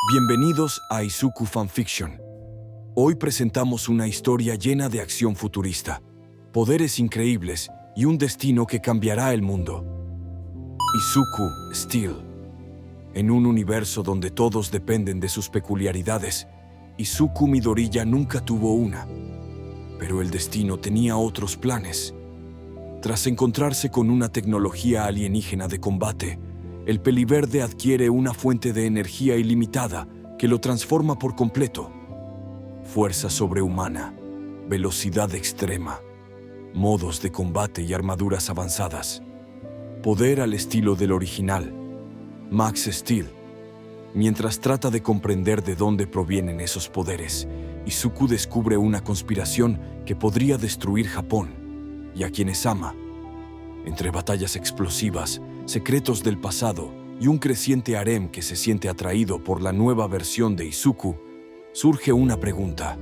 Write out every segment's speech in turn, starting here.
Bienvenidos a Izuku Fanfiction. Hoy presentamos una historia llena de acción futurista, poderes increíbles y un destino que cambiará el mundo. Izuku Steel. En un universo donde todos dependen de sus peculiaridades, Izuku Midoriya nunca tuvo una. Pero el destino tenía otros planes. Tras encontrarse con una tecnología alienígena de combate, el peliverde adquiere una fuente de energía ilimitada que lo transforma por completo. Fuerza sobrehumana, velocidad extrema, modos de combate y armaduras avanzadas. Poder al estilo del original, Max Steel. Mientras trata de comprender de dónde provienen esos poderes, Izuku descubre una conspiración que podría destruir Japón y a quienes ama. Entre batallas explosivas, secretos del pasado y un creciente harem que se siente atraído por la nueva versión de Izuku, surge una pregunta.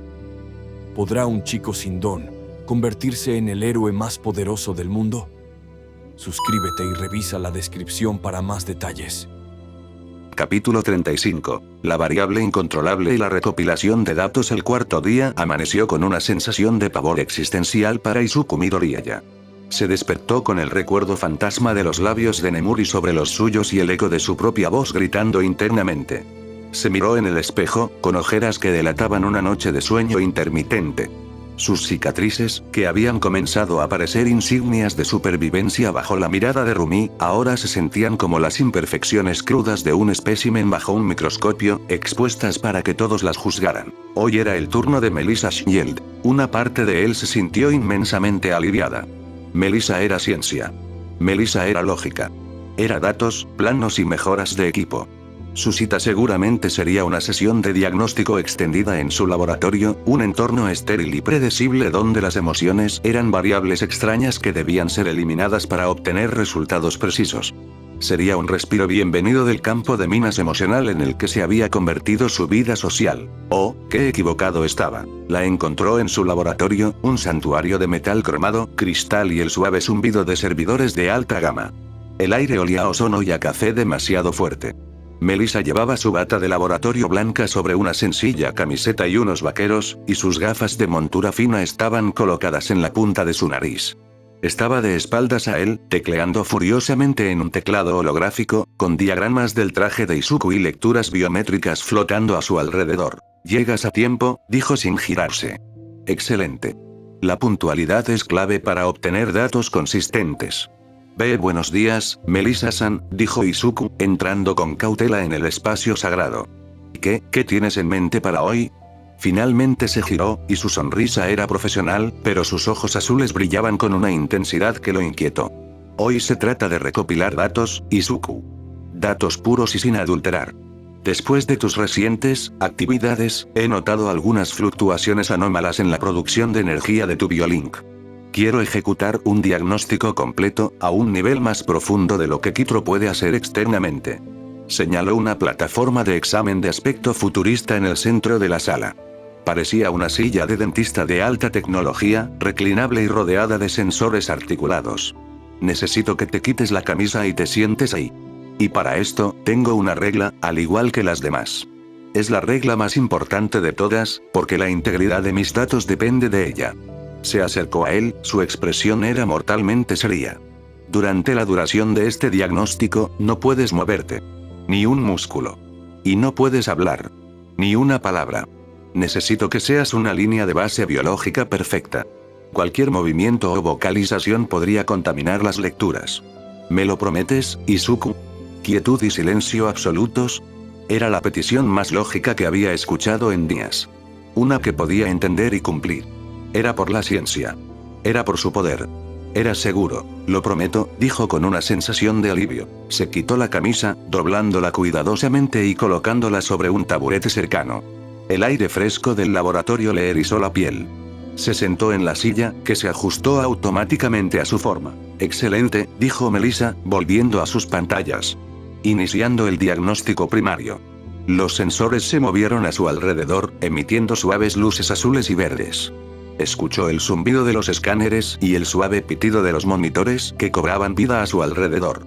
¿Podrá un chico sin don convertirse en el héroe más poderoso del mundo? Suscríbete y revisa la descripción para más detalles. Capítulo 35. La variable incontrolable y la recopilación de datos. El cuarto día amaneció con una sensación de pavor existencial para Izuku Midoriya. Se despertó con el recuerdo fantasma de los labios de Nemuri sobre los suyos y el eco de su propia voz gritando internamente. Se miró en el espejo, con ojeras que delataban una noche de sueño intermitente. Sus cicatrices, que habían comenzado a parecer insignias de supervivencia bajo la mirada de Rumi, ahora se sentían como las imperfecciones crudas de un espécimen bajo un microscopio, expuestas para que todos las juzgaran. Hoy era el turno de Melissa Shield. Una parte de él se sintió inmensamente aliviada. Melissa era ciencia. Melissa era lógica. Era datos, planos y mejoras de equipo. Su cita seguramente sería una sesión de diagnóstico extendida en su laboratorio, un entorno estéril y predecible donde las emociones eran variables extrañas que debían ser eliminadas para obtener resultados precisos. Sería un respiro bienvenido del campo de minas emocional en el que se había convertido su vida social. Oh, qué equivocado estaba. La encontró en su laboratorio, un santuario de metal cromado, cristal y el suave zumbido de servidores de alta gama. El aire olía a ozono y a café demasiado fuerte. Melissa llevaba su bata de laboratorio blanca sobre una sencilla camiseta y unos vaqueros, y sus gafas de montura fina estaban colocadas en la punta de su nariz. Estaba de espaldas a él, tecleando furiosamente en un teclado holográfico, con diagramas del traje de Izuku y lecturas biométricas flotando a su alrededor. «Llegas a tiempo», dijo sin girarse. «Excelente. La puntualidad es clave para obtener datos consistentes». Buenos días, Melissa-san», dijo Izuku, entrando con cautela en el espacio sagrado. ¿Qué tienes en mente para hoy? Finalmente se giró, y su sonrisa era profesional, pero sus ojos azules brillaban con una intensidad que lo inquietó. Hoy se trata de recopilar datos, Izuku. Datos puros y sin adulterar. Después de tus recientes actividades, he notado algunas fluctuaciones anómalas en la producción de energía de tu biolink. Quiero ejecutar un diagnóstico completo, a un nivel más profundo de lo que Kitro puede hacer externamente. Señaló una plataforma de examen de aspecto futurista en el centro de la sala. Parecía una silla de dentista de alta tecnología, reclinable y rodeada de sensores articulados. Necesito que te quites la camisa y te sientes ahí. Y para esto, tengo una regla, al igual que las demás. Es la regla más importante de todas, porque la integridad de mis datos depende de ella. Se acercó a él, su expresión era mortalmente seria. Durante la duración de este diagnóstico, no puedes moverte. Ni un músculo. Y no puedes hablar. Ni una palabra. Necesito que seas una línea de base biológica perfecta. Cualquier movimiento o vocalización podría contaminar las lecturas. ¿Me lo prometes, Izuku? ¿Quietud y silencio absolutos? Era la petición más lógica que había escuchado en días. Una que podía entender y cumplir. Era por la ciencia. Era por su poder. Era seguro. «Lo prometo», dijo con una sensación de alivio. Se quitó la camisa, doblándola cuidadosamente y colocándola sobre un taburete cercano. El aire fresco del laboratorio le erizó la piel. Se sentó en la silla, que se ajustó automáticamente a su forma. «Excelente», dijo Melissa, volviendo a sus pantallas. Iniciando el diagnóstico primario. Los sensores se movieron a su alrededor, emitiendo suaves luces azules y verdes. Escuchó el zumbido de los escáneres y el suave pitido de los monitores que cobraban vida a su alrededor.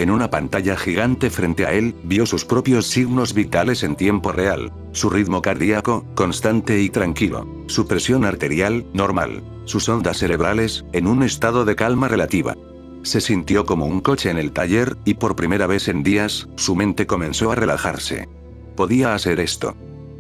En una pantalla gigante frente a él, vio sus propios signos vitales en tiempo real. Su ritmo cardíaco, constante y tranquilo. Su presión arterial, normal. Sus ondas cerebrales, en un estado de calma relativa. Se sintió como un coche en el taller, y por primera vez en días, su mente comenzó a relajarse. Podía hacer esto.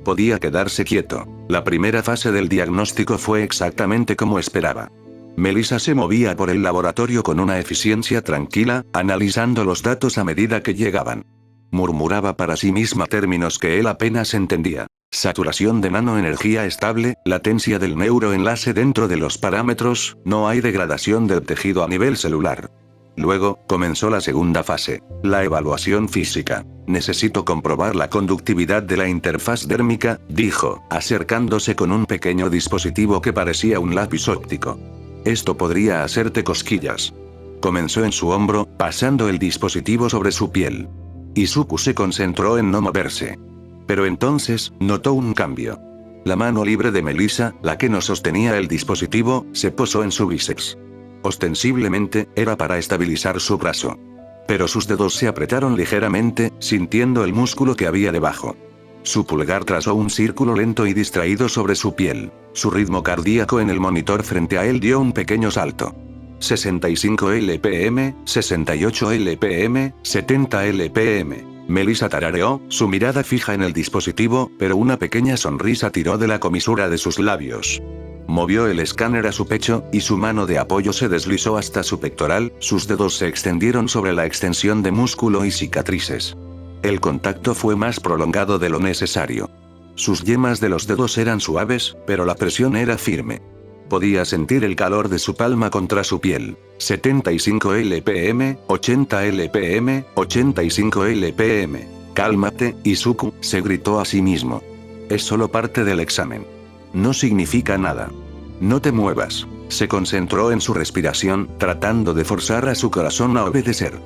Podía quedarse quieto. La primera fase del diagnóstico fue exactamente como esperaba. Melissa se movía por el laboratorio con una eficiencia tranquila, analizando los datos a medida que llegaban. Murmuraba para sí misma términos que él apenas entendía. Saturación de nanoenergía estable, latencia del neuroenlace dentro de los parámetros, no hay degradación del tejido a nivel celular. Luego, comenzó la segunda fase, la evaluación física. Necesito comprobar la conductividad de la interfaz dérmica, dijo, acercándose con un pequeño dispositivo que parecía un lápiz óptico. Esto podría hacerte cosquillas. Comenzó en su hombro, pasando el dispositivo sobre su piel. Izuku se concentró en no moverse. Pero entonces, notó un cambio. La mano libre de Melissa, la que no sostenía el dispositivo, se posó en su bíceps. Ostensiblemente, era para estabilizar su brazo. Pero sus dedos se apretaron ligeramente, sintiendo el músculo que había debajo. Su pulgar trazó un círculo lento y distraído sobre su piel. Su ritmo cardíaco en el monitor frente a él dio un pequeño salto. 65 LPM, 68 LPM, 70 LPM. Melissa tarareó, su mirada fija en el dispositivo, pero una pequeña sonrisa tiró de la comisura de sus labios. Movió el escáner a su pecho, y su mano de apoyo se deslizó hasta su pectoral, sus dedos se extendieron sobre la extensión de músculo y cicatrices. El contacto fue más prolongado de lo necesario. Sus yemas de los dedos eran suaves, pero la presión era firme. Podía sentir el calor de su palma contra su piel. 75 LPM, 80 LPM, 85 LPM. Cálmate, Izuku, se gritó a sí mismo. Es solo parte del examen. No significa nada. No te muevas. Se concentró en su respiración, tratando de forzar a su corazón a obedecer.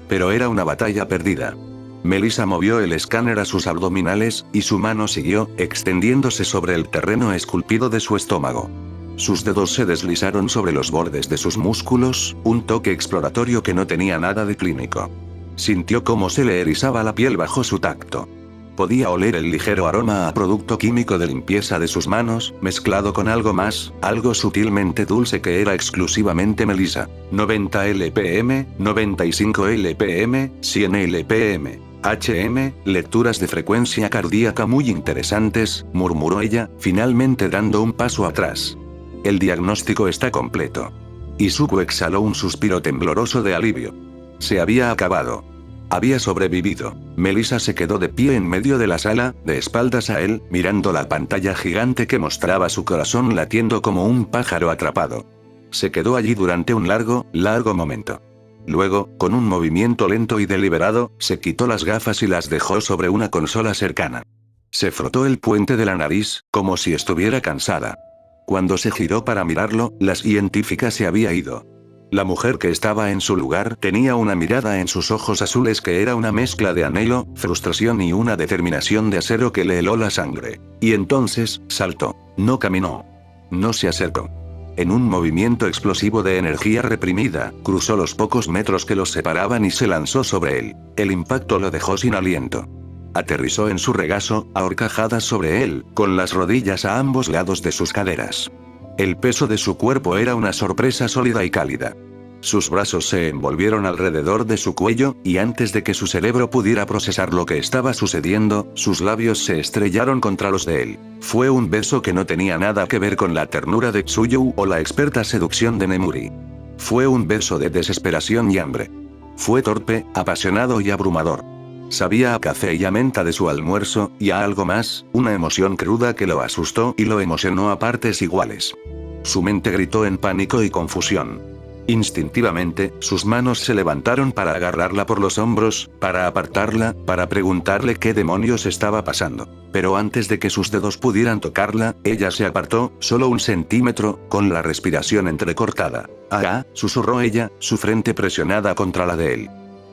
Pero era una batalla perdida. Melissa movió el escáner a sus abdominales, y su mano siguió, extendiéndose sobre el terreno esculpido de su estómago. Sus dedos se deslizaron sobre los bordes de sus músculos, un toque exploratorio que no tenía nada de clínico. Sintió cómo se le erizaba la piel bajo su tacto. Podía oler el ligero aroma a producto químico de limpieza de sus manos, mezclado con algo más, algo sutilmente dulce que era exclusivamente Melissa. 90 LPM, 95 LPM, 100 LPM. HM, lecturas de frecuencia cardíaca muy interesantes, murmuró ella, finalmente dando un paso atrás. El diagnóstico está completo. Izuku exhaló un suspiro tembloroso de alivio. Se había acabado. Había sobrevivido. Melissa se quedó de pie en medio de la sala, de espaldas a él, mirando la pantalla gigante que mostraba su corazón latiendo como un pájaro atrapado. Se quedó allí durante un largo momento. Luego, con un movimiento lento y deliberado, se quitó las gafas y las dejó sobre una consola cercana. Se frotó el puente de la nariz, como si estuviera cansada. Cuando se giró para mirarlo, la científica se había ido. La mujer que estaba en su lugar tenía una mirada en sus ojos azules que era una mezcla de anhelo, frustración y una determinación de acero que le heló la sangre. Y entonces, saltó. No caminó. No se acercó. En un movimiento explosivo de energía reprimida, cruzó los pocos metros que los separaban y se lanzó sobre él. El impacto lo dejó sin aliento. Aterrizó en su regazo, a horcajadas sobre él, con las rodillas a ambos lados de sus caderas. El peso de su cuerpo era una sorpresa sólida y cálida. Sus brazos se envolvieron alrededor de su cuello, y antes de que su cerebro pudiera procesar lo que estaba sucediendo, sus labios se estrellaron contra los de él. Fue un beso que no tenía nada que ver con la ternura de Tsuyu o la experta seducción de Nemuri. Fue un beso de desesperación y hambre. Fue torpe, apasionado y abrumador. Sabía a café y a menta de su almuerzo, y a algo más, una emoción cruda que lo asustó y lo emocionó a partes iguales. Su mente gritó en pánico y confusión. Instintivamente, sus manos se levantaron para agarrarla por los hombros, para apartarla, para preguntarle qué demonios estaba pasando. Pero antes de que sus dedos pudieran tocarla, ella se apartó, solo 1 centímetro, con la respiración entrecortada. «Ah», susurró ella, su frente presionada contra la de él.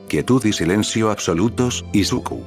Quietud y silencio absolutos, Izuku.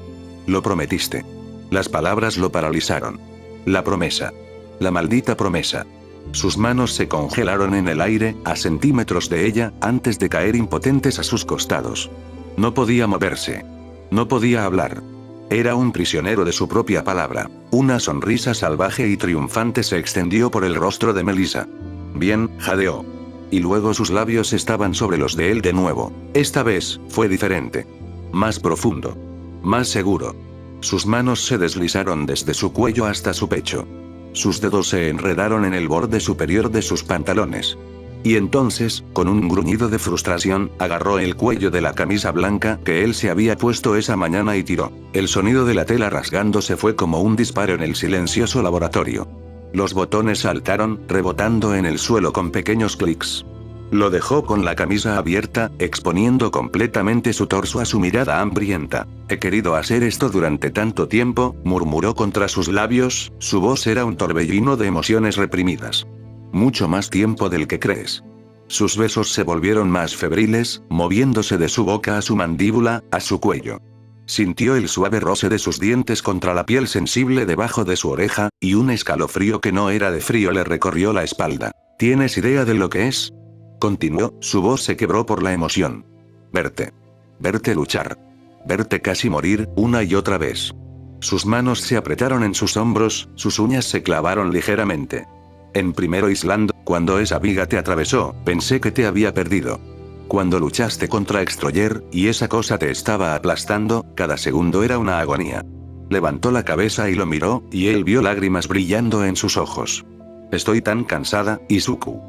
Lo prometiste. Las palabras lo paralizaron. La promesa. La maldita promesa. Sus manos se congelaron en el aire, a centímetros de ella, antes de caer impotentes a sus costados. No podía moverse. No podía hablar. Era un prisionero de su propia palabra. Una sonrisa salvaje y triunfante se extendió por el rostro de Melissa. Bien, jadeó. Y luego sus labios estaban sobre los de él de nuevo. Esta vez, fue diferente. Más profundo. Más seguro. Sus manos se deslizaron desde su cuello hasta su pecho. Sus dedos se enredaron en el borde superior de sus pantalones. Y entonces, con un gruñido de frustración, agarró el cuello de la camisa blanca que él se había puesto esa mañana y tiró. El sonido de la tela rasgándose fue como un disparo en el silencioso laboratorio. Los botones saltaron, rebotando en el suelo con pequeños clics. Lo dejó con la camisa abierta, exponiendo completamente su torso a su mirada hambrienta. He querido hacer esto durante tanto tiempo, murmuró contra sus labios, su voz era un torbellino de emociones reprimidas. Mucho más tiempo del que crees. Sus besos se volvieron más febriles, moviéndose de su boca a su mandíbula, a su cuello. Sintió el suave roce de sus dientes contra la piel sensible debajo de su oreja, y un escalofrío que no era de frío le recorrió la espalda. ¿Tienes idea de lo que es? Continuó, su voz se quebró por la emoción. Verte. Verte luchar. Verte casi morir, una y otra vez. Sus manos se apretaron en sus hombros, sus uñas se clavaron ligeramente. En Primero Island, cuando esa viga te atravesó, pensé que te había perdido. Cuando luchaste contra Extroyer, y esa cosa te estaba aplastando, cada segundo era una agonía. Levantó la cabeza y lo miró, y él vio lágrimas brillando en sus ojos. Estoy tan cansada, Izuku.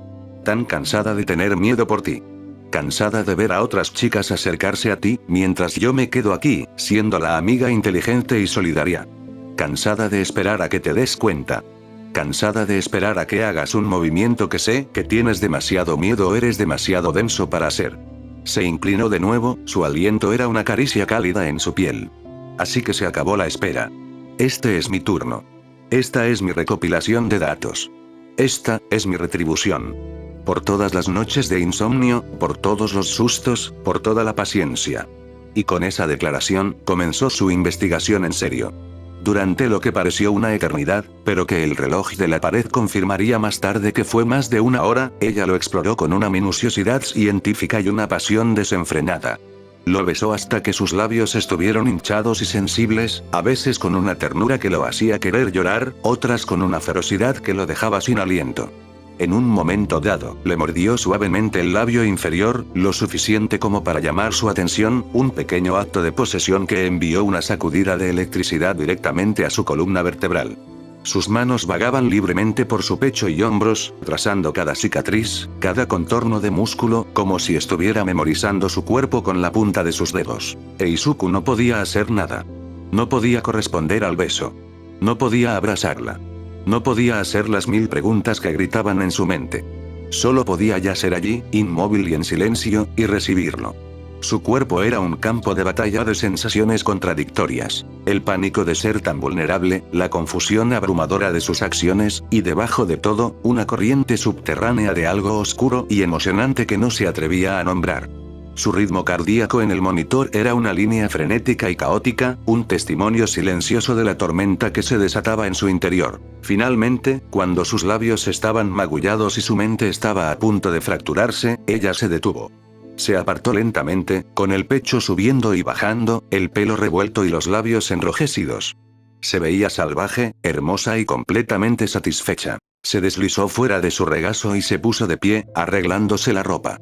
Tan cansada de tener miedo por ti. Cansada de ver a otras chicas acercarse a ti, mientras yo me quedo aquí, siendo la amiga inteligente y solidaria. Cansada de esperar a que te des cuenta. Cansada de esperar a que hagas un movimiento que sé que tienes demasiado miedo o eres demasiado denso para hacer. Se inclinó de nuevo, su aliento era una caricia cálida en su piel. Así que se acabó la espera. Este es mi turno. Esta es mi recopilación de datos. Esta es mi retribución. Por todas las noches de insomnio, por todos los sustos, por toda la paciencia. Y con esa declaración, comenzó su investigación en serio. Durante lo que pareció una eternidad, pero que el reloj de la pared confirmaría más tarde que fue más de una hora, ella lo exploró con una minuciosidad científica y una pasión desenfrenada. Lo besó hasta que sus labios estuvieron hinchados y sensibles, a veces con una ternura que lo hacía querer llorar, otras con una ferocidad que lo dejaba sin aliento. En un momento dado, le mordió suavemente el labio inferior, lo suficiente como para llamar su atención, un pequeño acto de posesión que envió una sacudida de electricidad directamente a su columna vertebral. Sus manos vagaban libremente por su pecho y hombros, trazando cada cicatriz, cada contorno de músculo, como si estuviera memorizando su cuerpo con la punta de sus dedos. E Izuku no podía hacer nada. No podía corresponder al beso. No podía abrazarla. No podía hacer las 1000 preguntas que gritaban en su mente. Solo podía yacer allí, inmóvil y en silencio, y recibirlo. Su cuerpo era un campo de batalla de sensaciones contradictorias. El pánico de ser tan vulnerable, la confusión abrumadora de sus acciones, y debajo de todo, una corriente subterránea de algo oscuro y emocionante que no se atrevía a nombrar. Su ritmo cardíaco en el monitor era una línea frenética y caótica, un testimonio silencioso de la tormenta que se desataba en su interior. Finalmente, cuando sus labios estaban magullados y su mente estaba a punto de fracturarse, ella se detuvo. Se apartó lentamente, con el pecho subiendo y bajando, el pelo revuelto y los labios enrojecidos. Se veía salvaje, hermosa y completamente satisfecha. Se deslizó fuera de su regazo y se puso de pie, arreglándose la ropa.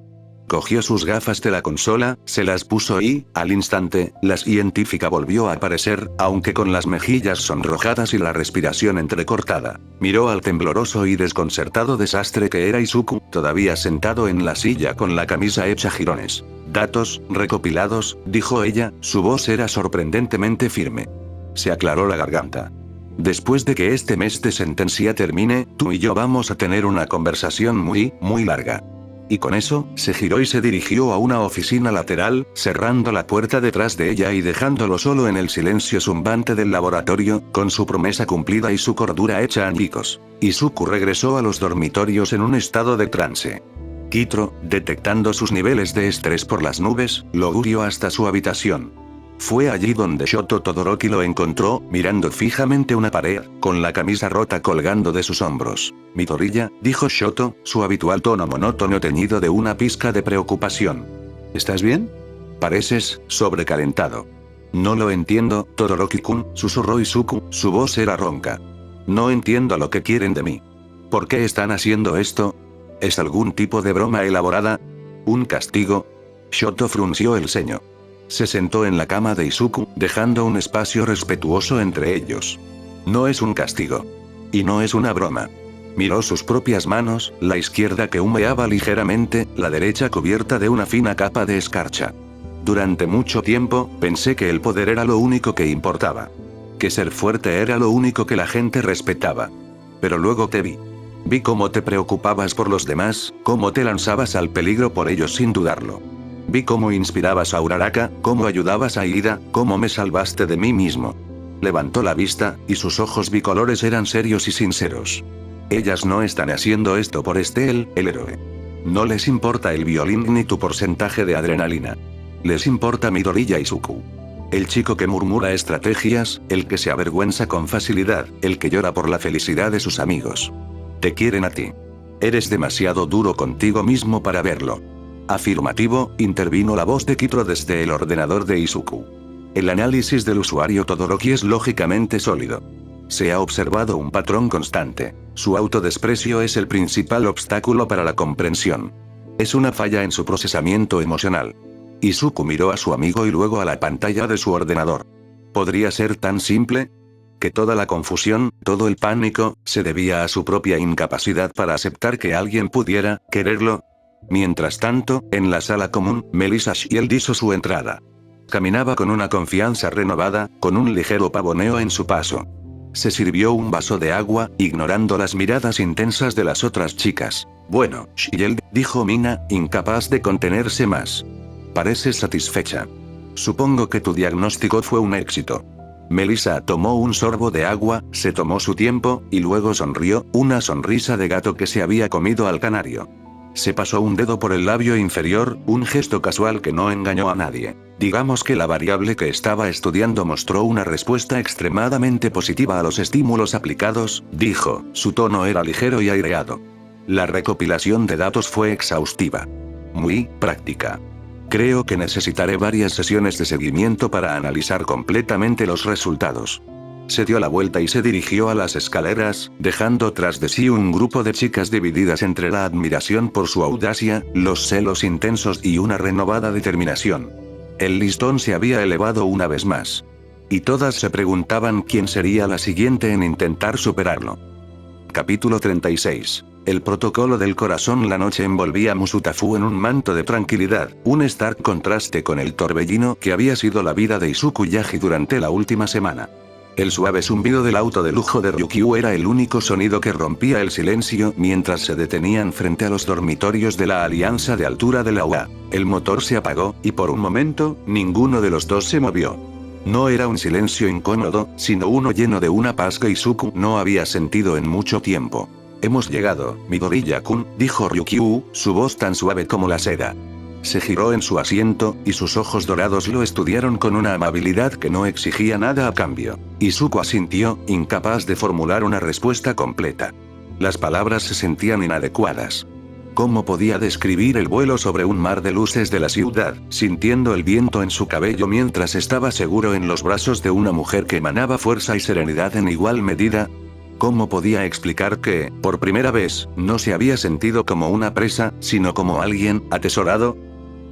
Cogió sus gafas de la consola, se las puso y, al instante, la científica volvió a aparecer, aunque con las mejillas sonrojadas y la respiración entrecortada. Miró al tembloroso y desconcertado desastre que era Izuku, todavía sentado en la silla con la camisa hecha jirones. Datos, recopilados, dijo ella, su voz era sorprendentemente firme. Se aclaró la garganta. Después de que este mes de sentencia termine, tú y yo vamos a tener una conversación muy larga. Y con eso, se giró y se dirigió a una oficina lateral, cerrando la puerta detrás de ella y dejándolo solo en el silencio zumbante del laboratorio, con su promesa cumplida y su cordura hecha añicos. Izuku regresó a los dormitorios en un estado de trance. Kitro, detectando sus niveles de estrés por las nubes, lo guió hasta su habitación. Fue allí donde Shoto Todoroki lo encontró, mirando fijamente una pared, con la camisa rota colgando de sus hombros. Midoriya, dijo Shoto, su habitual tono monótono teñido de una pizca de preocupación. ¿Estás bien? Pareces sobrecalentado. No lo entiendo, Todoroki-kun, susurró Izuku, su voz era ronca. No entiendo lo que quieren de mí. ¿Por qué están haciendo esto? ¿Es algún tipo de broma elaborada? ¿Un castigo? Shoto frunció el ceño. Se sentó en la cama de Izuku, dejando un espacio respetuoso entre ellos. No es un castigo. Y no es una broma. Miró sus propias manos, la izquierda que humeaba ligeramente, la derecha cubierta de una fina capa de escarcha. Durante mucho tiempo, pensé que el poder era lo único que importaba. Que ser fuerte era lo único que la gente respetaba. Pero luego te vi. Vi cómo te preocupabas por los demás, cómo te lanzabas al peligro por ellos sin dudarlo. Vi cómo inspirabas a Uraraka, cómo ayudabas a Ida, cómo me salvaste de mí mismo. Levantó la vista, y sus ojos bicolores eran serios y sinceros. Ellas no están haciendo esto por el héroe. No les importa el violín ni tu porcentaje de adrenalina. Les importa Midori y Izuku. El chico que murmura estrategias, el que se avergüenza con facilidad, el que llora por la felicidad de sus amigos. Te quieren a ti. Eres demasiado duro contigo mismo para verlo. Afirmativo, intervino la voz de Kitro desde el ordenador de Izuku. El análisis del usuario Todoroki es lógicamente sólido. Se ha observado un patrón constante. Su autodesprecio es el principal obstáculo para la comprensión. Es una falla en su procesamiento emocional. Izuku miró a su amigo y luego a la pantalla de su ordenador. ¿Podría ser tan simple? Que toda la confusión, todo el pánico, se debía a su propia incapacidad para aceptar que alguien pudiera quererlo. Mientras tanto, en la sala común, Melissa Shield hizo su entrada. Caminaba con una confianza renovada, con un ligero pavoneo en su paso. Se sirvió un vaso de agua, ignorando las miradas intensas de las otras chicas. Bueno, Shield, dijo Mina, incapaz de contenerse más. Pareces satisfecha. Supongo que tu diagnóstico fue un éxito. Melissa tomó un sorbo de agua, se tomó su tiempo, y luego sonrió, una sonrisa de gato que se había comido al canario. Se pasó un dedo por el labio inferior, un gesto casual que no engañó a nadie. Digamos que la variable que estaba estudiando mostró una respuesta extremadamente positiva a los estímulos aplicados, dijo, su tono era ligero y aireado. La recopilación de datos fue exhaustiva. Muy práctica. Creo que necesitaré varias sesiones de seguimiento para analizar completamente los resultados. Se dio la vuelta y se dirigió a las escaleras, dejando tras de sí un grupo de chicas divididas entre la admiración por su audacia, los celos intensos y una renovada determinación. El listón se había elevado una vez más. Y todas se preguntaban quién sería la siguiente en intentar superarlo. Capítulo 36. El protocolo del corazón. La noche envolvía a Musutafu en un manto de tranquilidad, un stark contraste con el torbellino que había sido la vida de Izuku Yaji durante la última semana. El suave zumbido del auto de lujo de Ryukyu era el único sonido que rompía el silencio mientras se detenían frente a los dormitorios de la Alianza de Altura de la UA. El motor se apagó, y por un momento, ninguno de los dos se movió. No era un silencio incómodo, sino uno lleno de una paz que Izuku no había sentido en mucho tiempo. Hemos llegado, Midoriya-kun, dijo Ryukyu, su voz tan suave como la seda. Se giró en su asiento, y sus ojos dorados lo estudiaron con una amabilidad que no exigía nada a cambio. Izuku asintió, incapaz de formular una respuesta completa. Las palabras se sentían inadecuadas. ¿Cómo podía describir el vuelo sobre un mar de luces de la ciudad, sintiendo el viento en su cabello mientras estaba seguro en los brazos de una mujer que emanaba fuerza y serenidad en igual medida? ¿Cómo podía explicar que, por primera vez, no se había sentido como una presa, sino como alguien atesorado?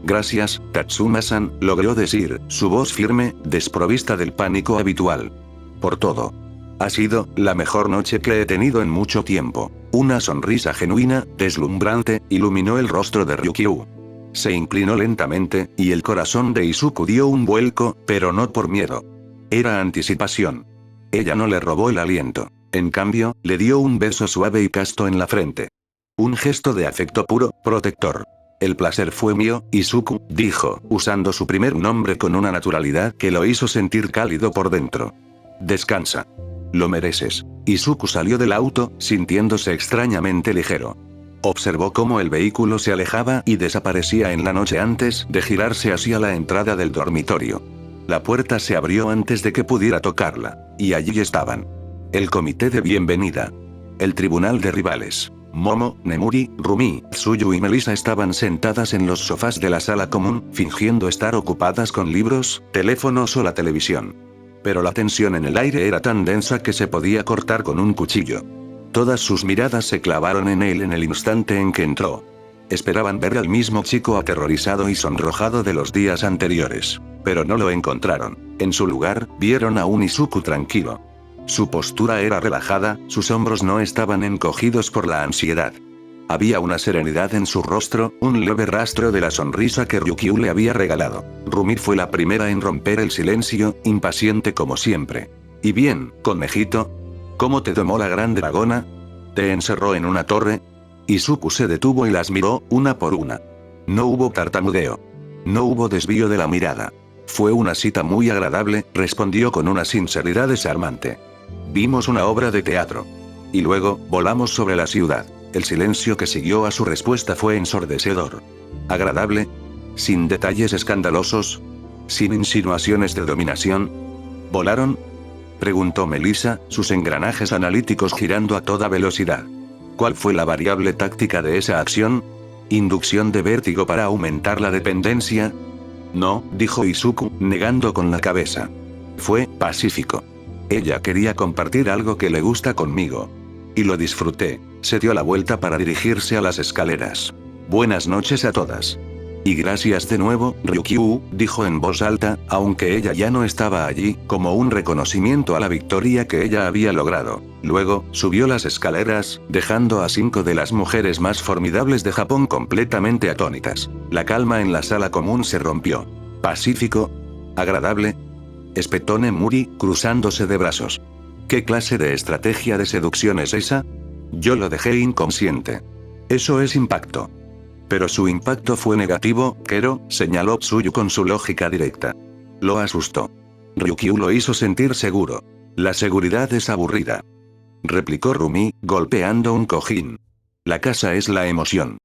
Gracias, Tatsuma-san, logró decir, su voz firme, desprovista del pánico habitual. Por todo. Ha sido la mejor noche que he tenido en mucho tiempo. Una sonrisa genuina, deslumbrante, iluminó el rostro de Ryukyu. Se inclinó lentamente, y el corazón de Izuku dio un vuelco, pero no por miedo. Era anticipación. Ella no le robó el aliento. En cambio, le dio un beso suave y casto en la frente. Un gesto de afecto puro, protector. El placer fue mío, Izuku, dijo, usando su primer nombre con una naturalidad que lo hizo sentir cálido por dentro. Descansa. Lo mereces. Izuku salió del auto, sintiéndose extrañamente ligero. Observó cómo el vehículo se alejaba y desaparecía en la noche antes de girarse hacia la entrada del dormitorio. La puerta se abrió antes de que pudiera tocarla, y allí estaban. El comité de bienvenida. El tribunal de rivales. Momo, Nemuri, Rumi, Tsuyu y Melissa estaban sentadas en los sofás de la sala común, fingiendo estar ocupadas con libros, teléfonos o la televisión. Pero la tensión en el aire era tan densa que se podía cortar con un cuchillo. Todas sus miradas se clavaron en él en el instante en que entró. Esperaban ver al mismo chico aterrorizado y sonrojado de los días anteriores, pero no lo encontraron. En su lugar, vieron a un Izuku tranquilo. Su postura era relajada, sus hombros no estaban encogidos por la ansiedad. Había una serenidad en su rostro, un leve rastro de la sonrisa que Ryukyu le había regalado. Rumi fue la primera en romper el silencio, impaciente como siempre. ¿Y bien, conejito? ¿Cómo te domó la gran dragona? ¿Te encerró en una torre? Izuku se detuvo y las miró, una por una. No hubo tartamudeo. No hubo desvío de la mirada. Fue una cita muy agradable, respondió con una sinceridad desarmante. Vimos una obra de teatro. Y luego, volamos sobre la ciudad. El silencio que siguió a su respuesta fue ensordecedor. ¿Agradable? ¿Sin detalles escandalosos? ¿Sin insinuaciones de dominación? ¿Volaron?, preguntó Melissa, sus engranajes analíticos girando a toda velocidad. ¿Cuál fue la variable táctica de esa acción? ¿Inducción de vértigo para aumentar la dependencia? No, dijo Izuku, negando con la cabeza. Fue pacífico. Ella quería compartir algo que le gusta conmigo. Y lo disfruté. Se dio la vuelta para dirigirse a las escaleras. Buenas noches a todas. Y gracias de nuevo, Ryukyu, dijo en voz alta, aunque ella ya no estaba allí, como un reconocimiento a la victoria que ella había logrado. Luego, subió las escaleras, dejando a 5 de las mujeres más formidables de Japón completamente atónitas. La calma en la sala común se rompió. ¿Pacífico? ¿Agradable?, espetó Nemuri, cruzándose de brazos. ¿Qué clase de estrategia de seducción es esa? Yo lo dejé inconsciente. Eso es impacto. Pero su impacto fue negativo, Kero, señaló Tsuyu con su lógica directa. Lo asustó. Ryukyu lo hizo sentir seguro. La seguridad es aburrida, replicó Rumi, golpeando un cojín. La casa es la emoción.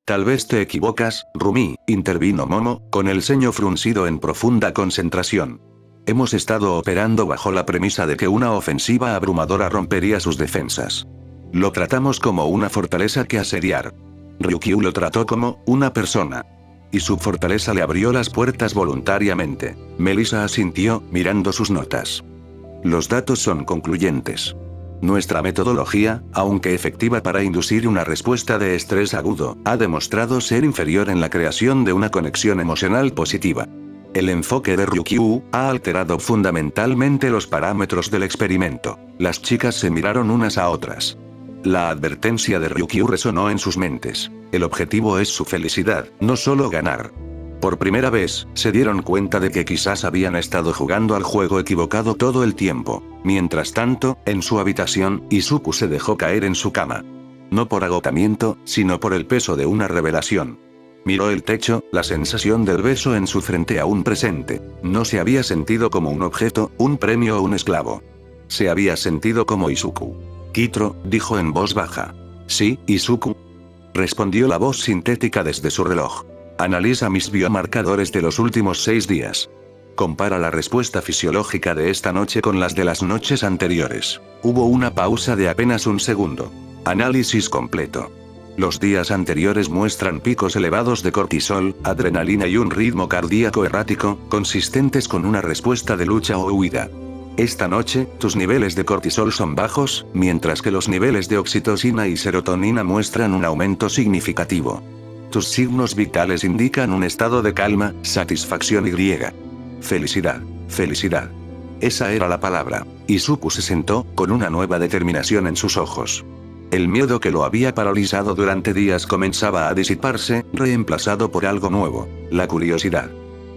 Tal vez te equivocas, Rumi, intervino Momo, con el ceño fruncido en profunda concentración. Hemos estado operando bajo la premisa de que una ofensiva abrumadora rompería sus defensas. Lo tratamos como una fortaleza que asediar. Ryukyu lo trató como una persona. Y su fortaleza le abrió las puertas voluntariamente. Melissa asintió, mirando sus notas. Los datos son concluyentes. Nuestra metodología, aunque efectiva para inducir una respuesta de estrés agudo, ha demostrado ser inferior en la creación de una conexión emocional positiva. El enfoque de Ryukyu ha alterado fundamentalmente los parámetros del experimento. Las chicas se miraron unas a otras. La advertencia de Ryukyu resonó en sus mentes. El objetivo es su felicidad, no solo ganar. Por primera vez, se dieron cuenta de que quizás habían estado jugando al juego equivocado todo el tiempo. Mientras tanto, en su habitación, Izuku se dejó caer en su cama. No por agotamiento, sino por el peso de una revelación. Miró el techo, la sensación del beso en su frente aún presente. No se había sentido como un objeto, un premio o un esclavo. Se había sentido como Izuku. Kitro, dijo en voz baja. Sí, Izuku, respondió la voz sintética desde su reloj. Analiza mis biomarcadores de los últimos 6 días. Compara la respuesta fisiológica de esta noche con las de las noches anteriores. Hubo una pausa de apenas un segundo. Análisis completo. Los días anteriores muestran picos elevados de cortisol, adrenalina y un ritmo cardíaco errático, consistentes con una respuesta de lucha o huida. Esta noche, tus niveles de cortisol son bajos, mientras que los niveles de oxitocina y serotonina muestran un aumento significativo. Tus signos vitales indican un estado de calma, satisfacción y felicidad. Felicidad. Esa era la palabra. Izuku se sentó, con una nueva determinación en sus ojos. El miedo que lo había paralizado durante días comenzaba a disiparse, reemplazado por algo nuevo, la curiosidad.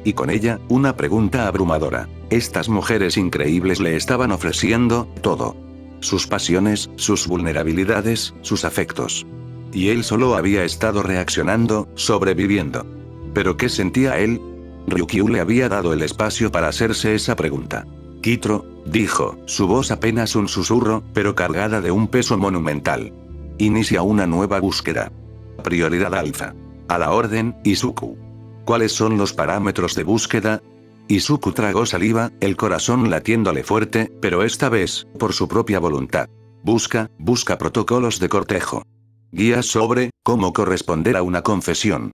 Y con ella, una pregunta abrumadora. Estas mujeres increíbles le estaban ofreciendo todo. Sus pasiones, sus vulnerabilidades, sus afectos. Y él solo había estado reaccionando, sobreviviendo. ¿Pero qué sentía él? Ryukyu le había dado el espacio para hacerse esa pregunta. Kitro, dijo, su voz apenas un susurro, pero cargada de un peso monumental. Inicia una nueva búsqueda. Prioridad alfa. A la orden, Izuku. ¿Cuáles son los parámetros de búsqueda? Izuku tragó saliva, el corazón latiéndole fuerte, pero esta vez, por su propia voluntad. Busca protocolos de cortejo. Guías sobre cómo corresponder a una confesión.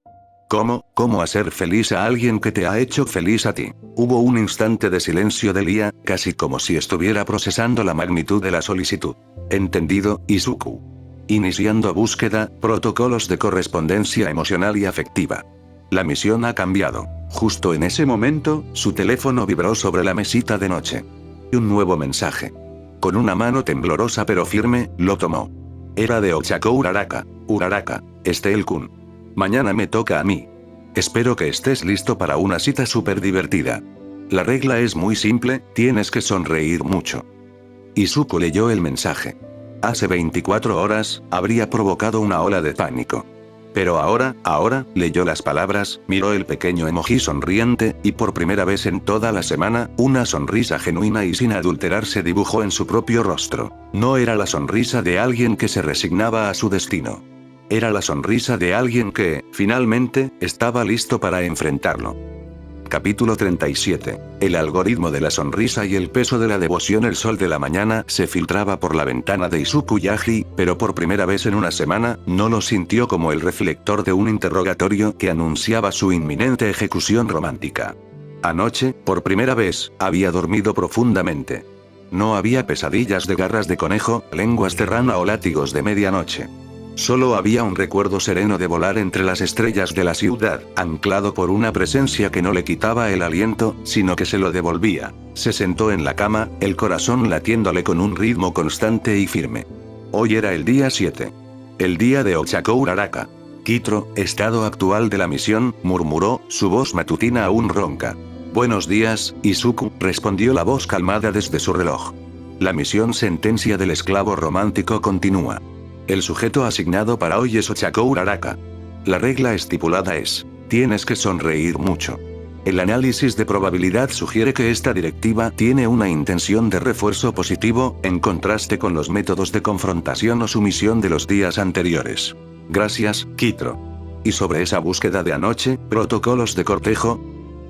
¿Cómo hacer feliz a alguien que te ha hecho feliz a ti? Hubo un instante de silencio de Lia, casi como si estuviera procesando la magnitud de la solicitud. Entendido, Izuku. Iniciando búsqueda, protocolos de correspondencia emocional y afectiva. La misión ha cambiado. Justo en ese momento, su teléfono vibró sobre la mesita de noche. Un nuevo mensaje. Con una mano temblorosa pero firme, lo tomó. Era de Ochako Uraraka. Uraraka, Steel-kun. Mañana me toca a mí. Espero que estés listo para una cita súper divertida. La regla es muy simple, tienes que sonreír mucho. Izuku leyó el mensaje. Hace 24 horas, habría provocado una ola de pánico. Pero ahora, leyó las palabras, miró el pequeño emoji sonriente, y por primera vez en toda la semana, una sonrisa genuina y sin adulterar se dibujó en su propio rostro. No era la sonrisa de alguien que se resignaba a su destino. Era la sonrisa de alguien que, finalmente, estaba listo para enfrentarlo. Capítulo 37. El algoritmo de la sonrisa y el peso de la devoción. El sol de la mañana se filtraba por la ventana de Izuku Yaji, pero por primera vez en una semana, no lo sintió como el reflector de un interrogatorio que anunciaba su inminente ejecución romántica. Anoche, por primera vez, había dormido profundamente. No había pesadillas de garras de conejo, lenguas de rana o látigos de medianoche. Solo había un recuerdo sereno de volar entre las estrellas de la ciudad, anclado por una presencia que no le quitaba el aliento, sino que se lo devolvía. Se sentó en la cama, el corazón latiéndole con un ritmo constante y firme. Hoy era el día 7. El día de Ochako Uraraka. Kitro, estado actual de la misión, murmuró, su voz matutina aún ronca. Buenos días, Izuku, respondió la voz calmada desde su reloj. La misión sentencia del esclavo romántico continúa. El sujeto asignado para hoy es Ochako Uraraka. La regla estipulada es, tienes que sonreír mucho. El análisis de probabilidad sugiere que esta directiva tiene una intención de refuerzo positivo, en contraste con los métodos de confrontación o sumisión de los días anteriores. Gracias, Kitro. Y sobre esa búsqueda de anoche, protocolos de cortejo.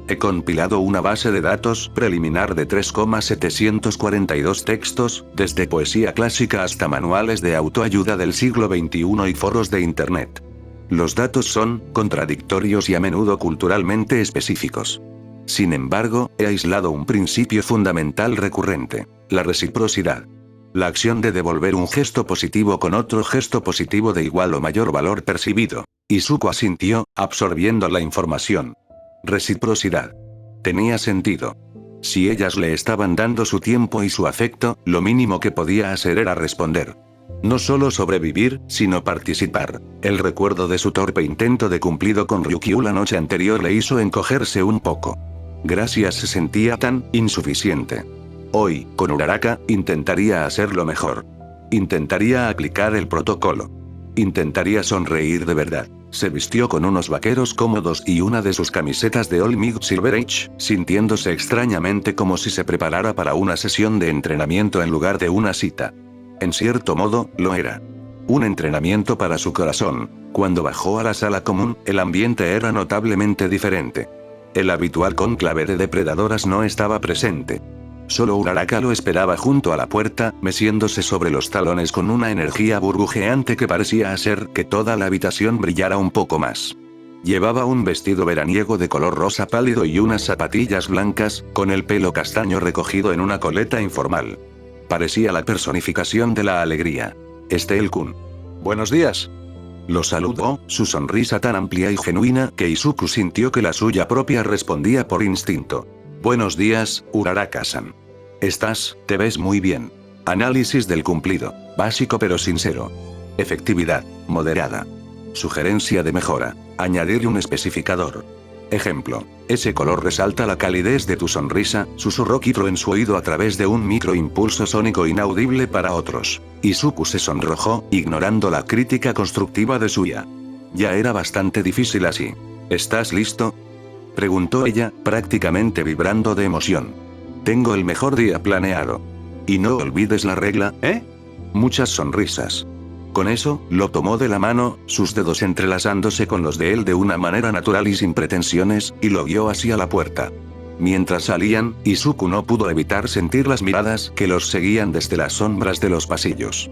He compilado una base de datos preliminar de 3,742 textos, desde poesía clásica hasta manuales de autoayuda del siglo XXI y foros de Internet. Los datos son contradictorios y a menudo culturalmente específicos. Sin embargo, he aislado un principio fundamental recurrente: la reciprocidad. La acción de devolver un gesto positivo con otro gesto positivo de igual o mayor valor percibido. Izuku asintió, absorbiendo la información. Reciprocidad. Tenía sentido. Si ellas le estaban dando su tiempo y su afecto, lo mínimo que podía hacer era responder. No solo sobrevivir, sino participar. El recuerdo de su torpe intento de cumplido con Ryukyu la noche anterior le hizo encogerse un poco. Gracias, se sentía tan insuficiente. Hoy, con Uraraka, intentaría hacerlo mejor. Intentaría aplicar el protocolo. Intentaría sonreír de verdad. Se vistió con unos vaqueros cómodos y una de sus camisetas de All Might Silver Age, sintiéndose extrañamente como si se preparara para una sesión de entrenamiento en lugar de una cita. En cierto modo, lo era. Un entrenamiento para su corazón. Cuando bajó a la sala común, el ambiente era notablemente diferente. El habitual cónclave de depredadoras no estaba presente. Solo Uraraka lo esperaba junto a la puerta, meciéndose sobre los talones con una energía burbujeante que parecía hacer que toda la habitación brillara un poco más. Llevaba un vestido veraniego de color rosa pálido y unas zapatillas blancas, con el pelo castaño recogido en una coleta informal. Parecía la personificación de la alegría. Steel-kun. Buenos días. Lo saludó, su sonrisa tan amplia y genuina que Izuku sintió que la suya propia respondía por instinto. Buenos días, Uraraka-san. Te ves muy bien. Análisis del cumplido. Básico pero sincero. Efectividad, moderada. Sugerencia de mejora. Añadir un especificador. Ejemplo. Ese color resalta la calidez de tu sonrisa, susurró Kitro en su oído a través de un microimpulso sónico inaudible para otros. Izuku se sonrojó, ignorando la crítica constructiva de Suya. Ya era bastante difícil así. ¿Estás listo?, preguntó ella, prácticamente vibrando de emoción. Tengo el mejor día planeado. Y no olvides la regla, ¿eh? Muchas sonrisas. Con eso, lo tomó de la mano, sus dedos entrelazándose con los de él de una manera natural y sin pretensiones, y lo guió hacia la puerta. Mientras salían, Izuku no pudo evitar sentir las miradas que los seguían desde las sombras de los pasillos.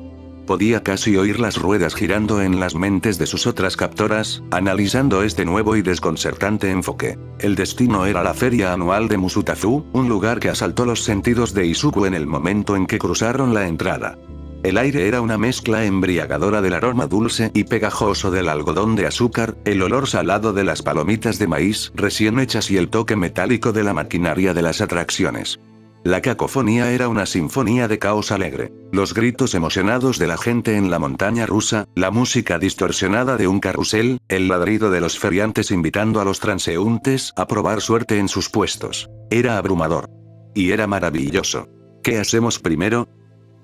Podía casi oír las ruedas girando en las mentes de sus otras captoras, analizando este nuevo y desconcertante enfoque. El destino era la feria anual de Musutafu, un lugar que asaltó los sentidos de Izuku en el momento en que cruzaron la entrada. El aire era una mezcla embriagadora del aroma dulce y pegajoso del algodón de azúcar, el olor salado de las palomitas de maíz recién hechas y el toque metálico de la maquinaria de las atracciones. La cacofonía era una sinfonía de caos alegre. Los gritos emocionados de la gente en la montaña rusa, la música distorsionada de un carrusel, el ladrido de los feriantes invitando a los transeúntes a probar suerte en sus puestos. Era abrumador. Y era maravilloso. ¿Qué hacemos primero?,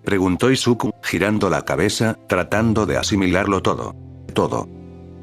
preguntó Izuku, girando la cabeza, tratando de asimilarlo todo. Todo,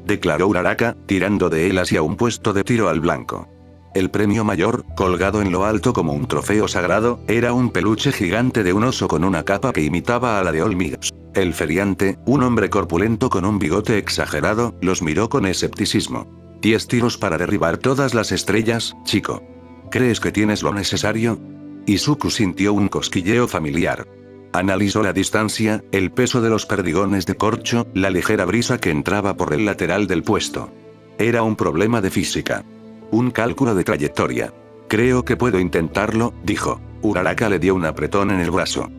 declaró Uraraka, tirando de él hacia un puesto de tiro al blanco. El premio mayor, colgado en lo alto como un trofeo sagrado, era un peluche gigante de un oso con una capa que imitaba a la de Olmigas. El feriante, un hombre corpulento con un bigote exagerado, los miró con escepticismo. 10 tiros para derribar todas las estrellas, chico. ¿Crees que tienes lo necesario? Izuku sintió un cosquilleo familiar. Analizó la distancia, el peso de los perdigones de corcho, la ligera brisa que entraba por el lateral del puesto. Era un problema de física. Un cálculo de trayectoria. Creo que puedo intentarlo, dijo. Uraraka le dio un apretón en el brazo.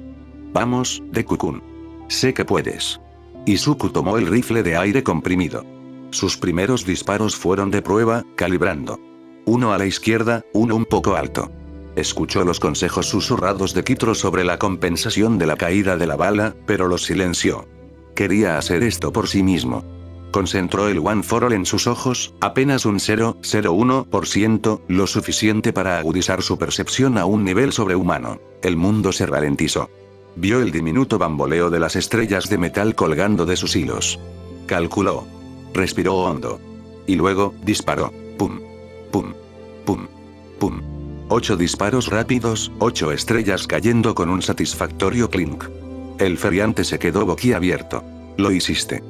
Vamos, Deku-kun. Sé que puedes. Izuku tomó el rifle de aire comprimido. Sus primeros disparos fueron de prueba, calibrando. Uno a la izquierda, uno un poco alto. Escuchó los consejos susurrados de Kitro sobre la compensación de la caída de la bala, pero los silenció. Quería hacer esto por sí mismo. Concentró el One for All en sus ojos, apenas un 0,01%, lo suficiente para agudizar su percepción a un nivel sobrehumano. El mundo se ralentizó. Vio el diminuto bamboleo de las estrellas de metal colgando de sus hilos. Calculó. Respiró hondo. Y luego, disparó. Pum. Pum. Pum. Pum. 8 disparos rápidos, 8 estrellas cayendo con un satisfactorio clink. El feriante se quedó boquiabierto. Lo hiciste,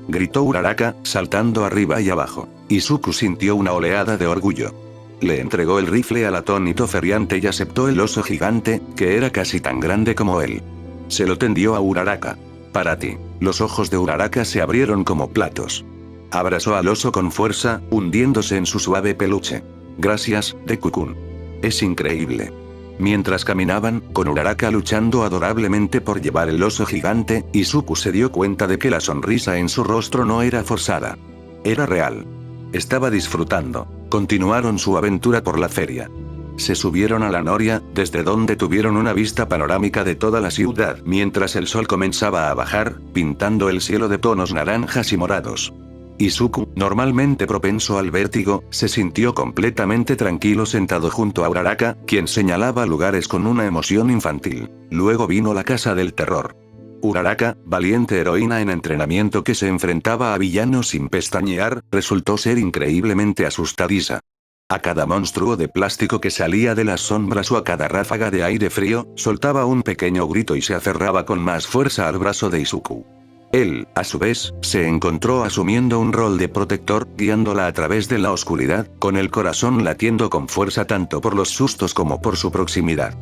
gritó Uraraka, saltando arriba y abajo. Izuku sintió una oleada de orgullo. Le entregó el rifle al atónito feriante y aceptó el oso gigante, que era casi tan grande como él. Se lo tendió a Uraraka. Para ti. Los ojos de Uraraka se abrieron como platos. Abrazó al oso con fuerza, hundiéndose en su suave peluche. Gracias, Deku-kun. Es increíble. Mientras caminaban, con Uraraka luchando adorablemente por llevar el oso gigante, Izuku se dio cuenta de que la sonrisa en su rostro no era forzada. Era real. Estaba disfrutando. Continuaron su aventura por la feria. Se subieron a la noria, desde donde tuvieron una vista panorámica de toda la ciudad, mientras el sol comenzaba a bajar, pintando el cielo de tonos naranjas y morados. Izuku, normalmente propenso al vértigo, se sintió completamente tranquilo sentado junto a Uraraka, quien señalaba lugares con una emoción infantil. Luego vino la casa del terror. Uraraka, valiente heroína en entrenamiento que se enfrentaba a villanos sin pestañear, resultó ser increíblemente asustadiza. A cada monstruo de plástico que salía de las sombras o a cada ráfaga de aire frío, soltaba un pequeño grito y se aferraba con más fuerza al brazo de Izuku. Él, a su vez, se encontró asumiendo un rol de protector, guiándola a través de la oscuridad, con el corazón latiendo con fuerza tanto por los sustos como por su proximidad.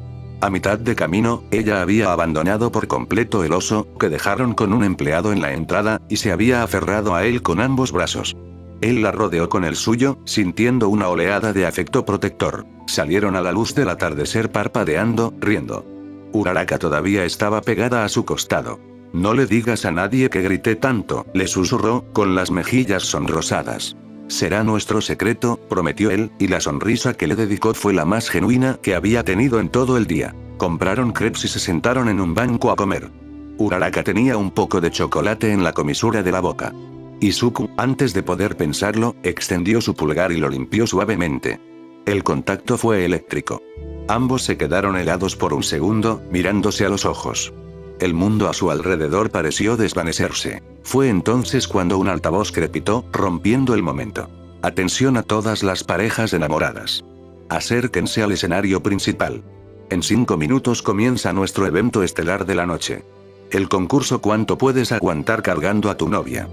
A mitad de camino, ella había abandonado por completo el oso, que dejaron con un empleado en la entrada, y se había aferrado a él con ambos brazos. Él la rodeó con el suyo, sintiendo una oleada de afecto protector. Salieron a la luz del atardecer parpadeando, riendo. Uraraka todavía estaba pegada a su costado. No le digas a nadie que grité tanto, le susurró, con las mejillas sonrosadas. Será nuestro secreto, prometió él, y la sonrisa que le dedicó fue la más genuina que había tenido en todo el día. Compraron crepes y se sentaron en un banco a comer. Uraraka tenía un poco de chocolate en la comisura de la boca. Izuku, antes de poder pensarlo, extendió su pulgar y lo limpió suavemente. El contacto fue eléctrico. Ambos se quedaron helados por un segundo, mirándose a los ojos. El mundo a su alrededor pareció desvanecerse. Fue entonces cuando un altavoz crepitó, rompiendo el momento. Atención a todas las parejas enamoradas. Acérquense al escenario principal. En 5 minutos comienza nuestro evento estelar de la noche. El concurso ¿Cuánto puedes aguantar cargando a tu novia?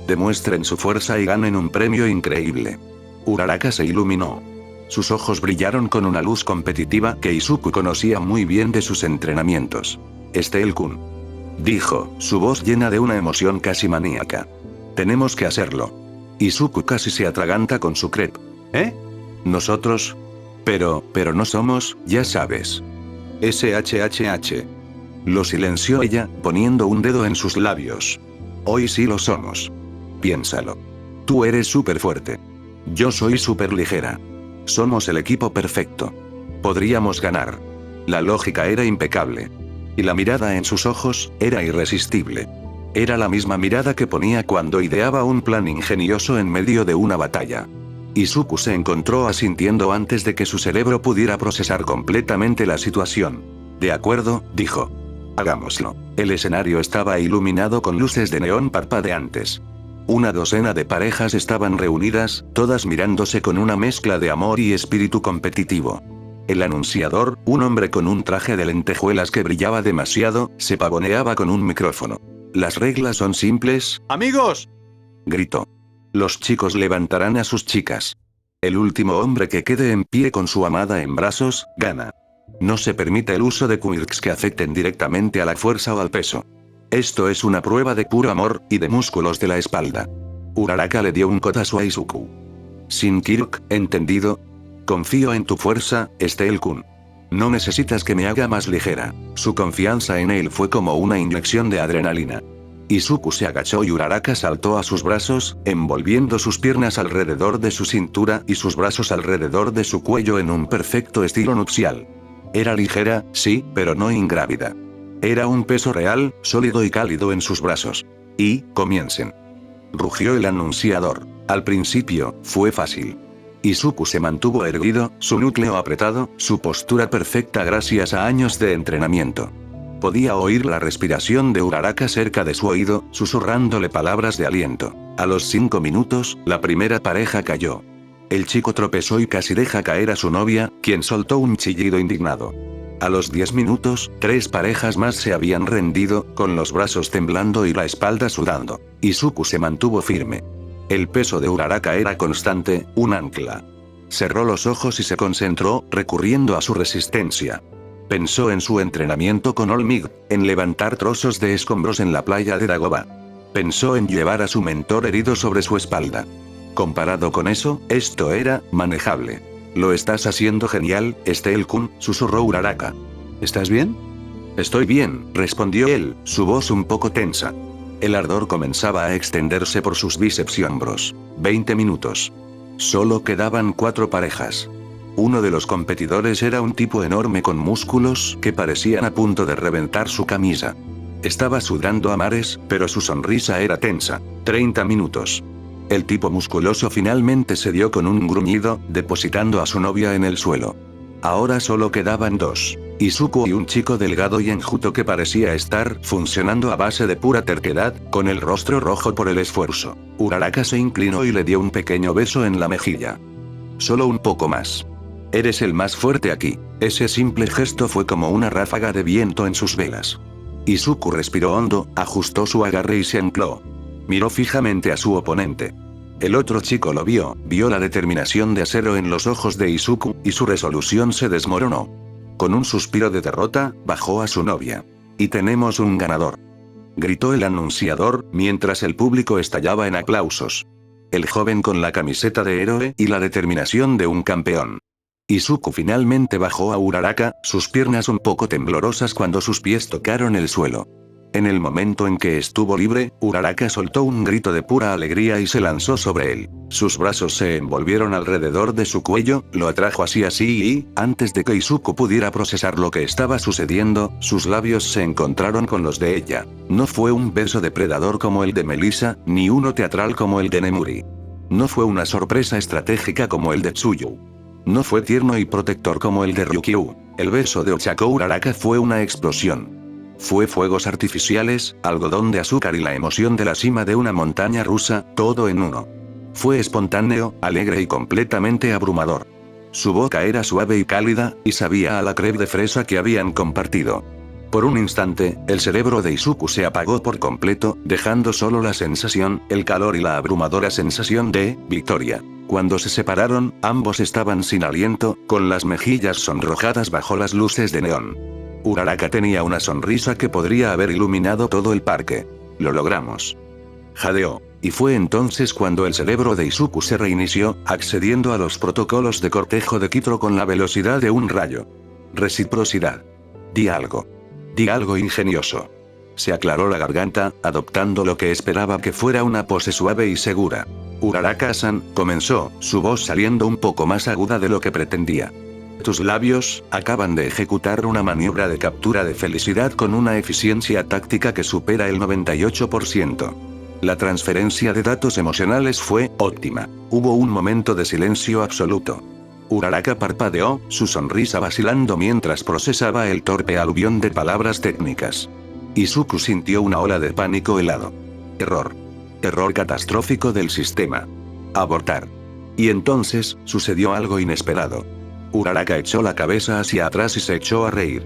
Demuestren su fuerza y ganen un premio increíble. Uraraka se iluminó. Sus ojos brillaron con una luz competitiva que Izuku conocía muy bien de sus entrenamientos. Steel-kun. dijo, su voz llena de una emoción casi maníaca. Tenemos que hacerlo. Izuku casi se atraganta con su crepe. ¿Eh? ¿Nosotros? Pero no somos, ya sabes. SHHH. Lo silenció ella, poniendo un dedo en sus labios. Hoy sí lo somos. Piénsalo. Tú eres súper fuerte. Yo soy súper ligera. Somos el equipo perfecto. Podríamos ganar. La lógica era impecable. Y la mirada en sus ojos era irresistible. Era la misma mirada que ponía cuando ideaba un plan ingenioso en medio de una batalla. Izuku se encontró asintiendo antes de que su cerebro pudiera procesar completamente la situación. De acuerdo, dijo. Hagámoslo. El escenario estaba iluminado con luces de neón parpadeantes. Una docena de parejas estaban reunidas, todas mirándose con una mezcla de amor y espíritu competitivo. El anunciador, un hombre con un traje de lentejuelas que brillaba demasiado, se pavoneaba con un micrófono. Las reglas son simples. ¡Amigos!, gritó. Los chicos levantarán a sus chicas. El último hombre que quede en pie con su amada en brazos, gana. No se permite el uso de quirks que afecten directamente a la fuerza o al peso. Esto es una prueba de puro amor, y de músculos de la espalda. Uraraka le dio un codazo a Izuku. Sin Kirk, ¿entendido? Confío en tu fuerza, Steel-kun. No necesitas que me haga más ligera. Su confianza en él fue como una inyección de adrenalina. Izuku se agachó y Uraraka saltó a sus brazos, envolviendo sus piernas alrededor de su cintura y sus brazos alrededor de su cuello en un perfecto estilo nupcial. Era ligera, sí, pero no ingrávida. Era un peso real, sólido y cálido en sus brazos. Y, comiencen. Rugió el anunciador. Al principio, fue fácil. Izuku se mantuvo erguido, su núcleo apretado, su postura perfecta gracias a años de entrenamiento. Podía oír la respiración de Uraraka cerca de su oído, susurrándole palabras de aliento. A los 5 minutos, la primera pareja cayó. El chico tropezó y casi deja caer a su novia, quien soltó un chillido indignado. A los 10 minutos, 3 parejas más se habían rendido, con los brazos temblando y la espalda sudando. Izuku se mantuvo firme. El peso de Uraraka era constante, un ancla. Cerró los ojos y se concentró, recurriendo a su resistencia. Pensó en su entrenamiento con Olmig, en levantar trozos de escombros en la playa de Dagoba. Pensó en llevar a su mentor herido sobre su espalda. Comparado con eso, esto era manejable. Lo estás haciendo genial, Steel-kun, susurró Uraraka. ¿Estás bien? Estoy bien, respondió él, su voz un poco tensa. El ardor comenzaba a extenderse por sus bíceps y hombros. 20 minutos. Solo quedaban 4 parejas. Uno de los competidores era un tipo enorme con músculos que parecían a punto de reventar su camisa. Estaba sudando a mares, pero su sonrisa era tensa. 30 minutos. El tipo musculoso finalmente se dio con un gruñido, depositando a su novia en el suelo. Ahora solo quedaban 2. Izuku y un chico delgado y enjuto que parecía estar funcionando a base de pura terquedad, con el rostro rojo por el esfuerzo. Uraraka se inclinó y le dio un pequeño beso en la mejilla. Solo un poco más. Eres el más fuerte aquí. Ese simple gesto fue como una ráfaga de viento en sus velas. Izuku respiró hondo, ajustó su agarre y se ancló. Miró fijamente a su oponente. El otro chico lo vio la determinación de acero en los ojos de Izuku, y su resolución se desmoronó. Con un suspiro de derrota, bajó a su novia. Y tenemos un ganador. Gritó el anunciador, mientras el público estallaba en aplausos. El joven con la camiseta de héroe y la determinación de un campeón. Izuku finalmente bajó a Uraraka, sus piernas un poco temblorosas cuando sus pies tocaron el suelo. En el momento en que estuvo libre, Uraraka soltó un grito de pura alegría y se lanzó sobre él. Sus brazos se envolvieron alrededor de su cuello, lo atrajo hacia sí y, antes de que Izuku pudiera procesar lo que estaba sucediendo, sus labios se encontraron con los de ella. No fue un beso depredador como el de Melissa, ni uno teatral como el de Nemuri. No fue una sorpresa estratégica como el de Tsuyu. No fue tierno y protector como el de Ryukyu. El beso de Ochako Uraraka fue una explosión. Fue fuegos artificiales, algodón de azúcar y la emoción de la cima de una montaña rusa, todo en uno. Fue espontáneo, alegre y completamente abrumador. Su boca era suave y cálida, y sabía a la crepe de fresa que habían compartido. Por un instante, el cerebro de Izuku se apagó por completo, dejando solo la sensación, el calor y la abrumadora sensación de victoria. Cuando se separaron, ambos estaban sin aliento, con las mejillas sonrojadas bajo las luces de neón. Uraraka tenía una sonrisa que podría haber iluminado todo el parque. Lo logramos. Jadeó. Y fue entonces cuando el cerebro de Izuku se reinició, accediendo a los protocolos de cortejo de Kitro con la velocidad de un rayo. Reciprocidad. Di algo. Di algo ingenioso. Se aclaró la garganta, adoptando lo que esperaba que fuera una pose suave y segura. Uraraka-san, comenzó, su voz saliendo un poco más aguda de lo que pretendía. Tus labios acaban de ejecutar una maniobra de captura de felicidad con una eficiencia táctica que supera el 98%. La transferencia de datos emocionales fue óptima. Hubo un momento de silencio absoluto. Uraraka parpadeó, su sonrisa vacilando mientras procesaba el torpe aluvión de palabras técnicas. Izuku sintió una ola de pánico helado. Error. Error catastrófico del sistema. Abortar. Y entonces, sucedió algo inesperado. Uraraka echó la cabeza hacia atrás y se echó a reír.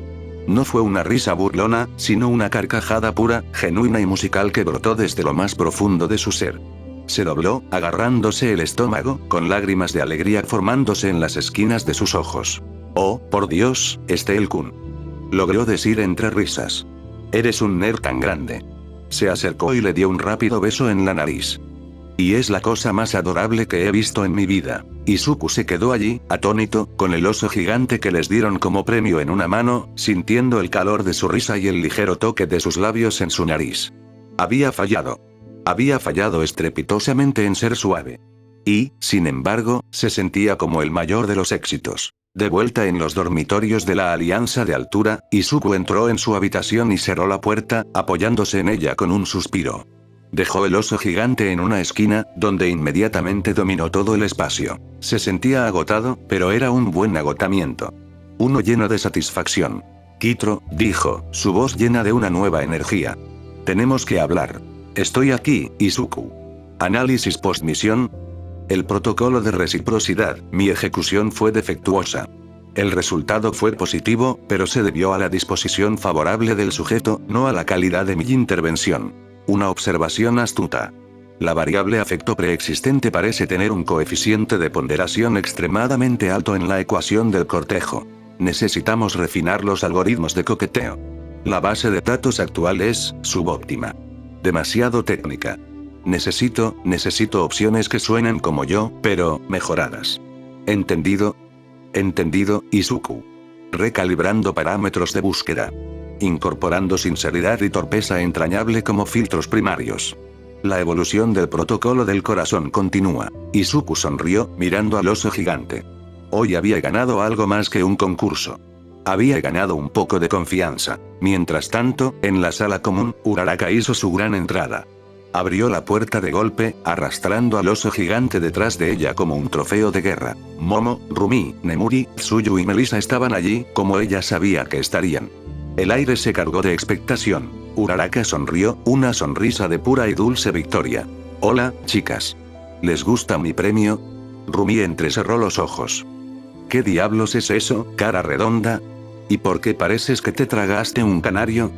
No fue una risa burlona, sino una carcajada pura, genuina y musical que brotó desde lo más profundo de su ser. Se dobló, agarrándose el estómago, con lágrimas de alegría formándose en las esquinas de sus ojos. Oh, por Dios, Steel-kun. Logró decir entre risas. Eres un nerd tan grande. Se acercó y le dio un rápido beso en la nariz. Y es la cosa más adorable que he visto en mi vida. Izuku se quedó allí, atónito, con el oso gigante que les dieron como premio en una mano, sintiendo el calor de su risa y el ligero toque de sus labios en su nariz. Había fallado. Había fallado estrepitosamente en ser suave. Y, sin embargo, se sentía como el mayor de los éxitos. De vuelta en los dormitorios de la Alianza de Altura, Izuku entró en su habitación y cerró la puerta, apoyándose en ella con un suspiro. Dejó el oso gigante en una esquina, donde inmediatamente dominó todo el espacio. Se sentía agotado, pero era un buen agotamiento. Uno lleno de satisfacción. Kitro, dijo, su voz llena de una nueva energía. Tenemos que hablar. Estoy aquí, Izuku. Análisis postmisión. El protocolo de reciprocidad, mi ejecución fue defectuosa. El resultado fue positivo, pero se debió a la disposición favorable del sujeto, no a la calidad de mi intervención. Una observación astuta. La variable afecto preexistente parece tener un coeficiente de ponderación extremadamente alto en la ecuación del cortejo. Necesitamos refinar los algoritmos de coqueteo. La base de datos actual es subóptima. Demasiado técnica. Necesito opciones que suenen como yo, pero mejoradas. ¿Entendido? Entendido, Izuku. Recalibrando parámetros de búsqueda. Incorporando sinceridad y torpeza entrañable como filtros primarios. La evolución del protocolo del corazón continúa. Izuku sonrió, mirando al oso gigante. Hoy había ganado algo más que un concurso. Había ganado un poco de confianza. Mientras tanto, en la sala común, Uraraka hizo su gran entrada. Abrió la puerta de golpe, arrastrando al oso gigante detrás de ella como un trofeo de guerra. Momo, Rumi, Nemuri, Tsuyu y Melissa estaban allí, como ella sabía que estarían. El aire se cargó de expectación. Uraraka sonrió, una sonrisa de pura y dulce victoria. Hola, chicas. ¿Les gusta mi premio? Rumi entrecerró los ojos. ¿Qué diablos es eso, cara redonda? ¿Y por qué pareces que te tragaste un canario?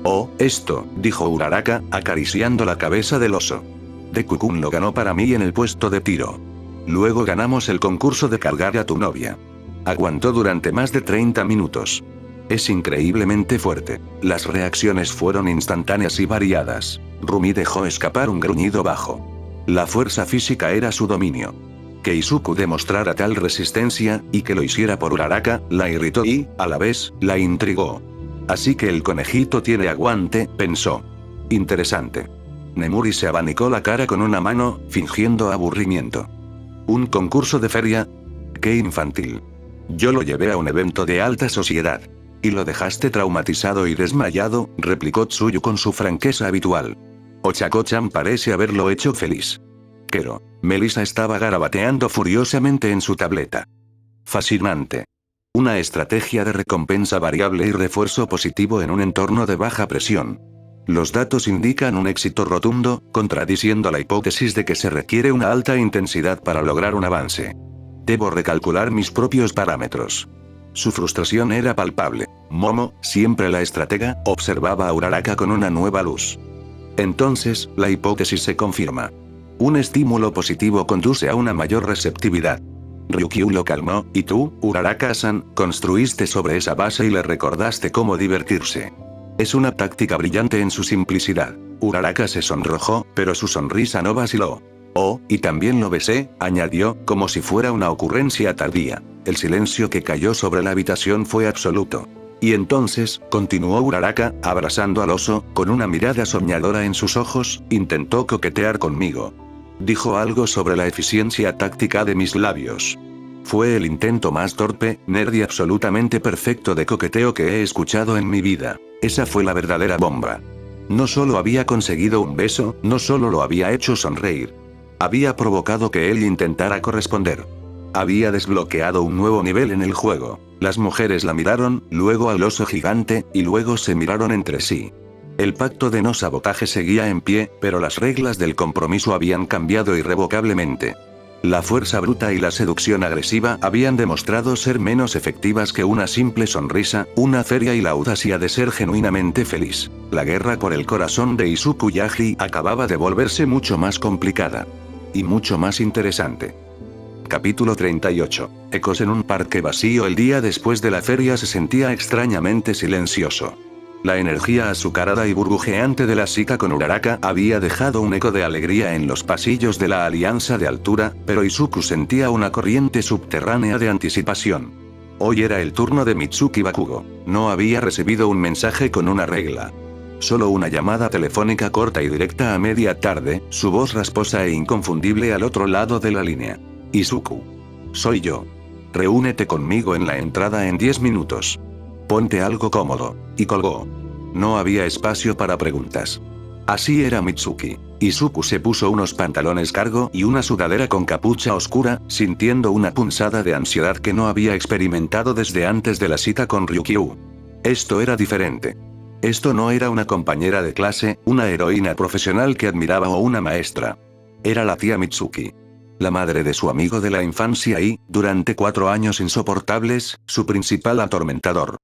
Oh, esto, dijo Uraraka, acariciando la cabeza del oso. Deku-kun lo ganó para mí en el puesto de tiro. Luego ganamos el concurso de cargar a tu novia. Aguantó durante más de 30 minutos. Es increíblemente fuerte. Las reacciones fueron instantáneas y variadas. Rumi dejó escapar un gruñido bajo. La fuerza física era su dominio. Que Izuku demostrara tal resistencia, y que lo hiciera por Uraraka, la irritó y, a la vez, la intrigó. Así que el conejito tiene aguante, pensó. Interesante. Nemuri se abanicó la cara con una mano, fingiendo aburrimiento. ¿Un concurso de feria? ¡Qué infantil! Yo lo llevé a un evento de alta sociedad. ¿Y lo dejaste traumatizado y desmayado?, replicó Tsuyu con su franqueza habitual. Ochako-chan parece haberlo hecho feliz. Kero. Melissa estaba garabateando furiosamente en su tableta. Fascinante. Una estrategia de recompensa variable y refuerzo positivo en un entorno de baja presión. Los datos indican un éxito rotundo, contradiciendo la hipótesis de que se requiere una alta intensidad para lograr un avance. Debo recalcular mis propios parámetros. Su frustración era palpable. Momo, siempre la estratega, observaba a Uraraka con una nueva luz. Entonces, la hipótesis se confirma. Un estímulo positivo conduce a una mayor receptividad. Ryukyu lo calmó, y tú, Uraraka-san, construiste sobre esa base y le recordaste cómo divertirse. Es una táctica brillante en su simplicidad. Uraraka se sonrojó, pero su sonrisa no vaciló. Oh, y también lo besé, añadió, como si fuera una ocurrencia tardía. El silencio que cayó sobre la habitación fue absoluto. Y entonces, continuó Uraraka, abrazando al oso, con una mirada soñadora en sus ojos, intentó coquetear conmigo. Dijo algo sobre la eficiencia táctica de mis labios. Fue el intento más torpe, nerd y absolutamente perfecto de coqueteo que he escuchado en mi vida. Esa fue la verdadera bomba. No solo había conseguido un beso, no solo lo había hecho sonreír. Había provocado que él intentara corresponder. Había desbloqueado un nuevo nivel en el juego. Las mujeres la miraron, luego al oso gigante, y luego se miraron entre sí. El pacto de no sabotaje seguía en pie, pero las reglas del compromiso habían cambiado irrevocablemente. La fuerza bruta y la seducción agresiva habían demostrado ser menos efectivas que una simple sonrisa, una feria y la audacia de ser genuinamente feliz. La guerra por el corazón de Izuku Yaji acababa de volverse mucho más complicada. Y mucho más interesante. Capítulo 38. Ecos en un parque vacío. El día después de la feria se sentía extrañamente silencioso. La energía azucarada y burbujeante de la cita con Uraraka había dejado un eco de alegría en los pasillos de la alianza de altura, pero Izuku sentía una corriente subterránea de anticipación. Hoy era el turno de Mitsuki Bakugo. No había recibido un mensaje con una regla. Solo una llamada telefónica corta y directa a media tarde, su voz rasposa e inconfundible al otro lado de la línea. Izuku. Soy yo. Reúnete conmigo en la entrada en 10 minutos. Ponte algo cómodo. Y colgó. No había espacio para preguntas. Así era Mitsuki. Izuku se puso unos pantalones cargo y una sudadera con capucha oscura, sintiendo una punzada de ansiedad que no había experimentado desde antes de la cita con Ryukyu. Esto era diferente. Esto no era una compañera de clase, una heroína profesional que admiraba o una maestra. Era la tía Mitsuki. La madre de su amigo de la infancia y, durante 4 años insoportables, su principal atormentador.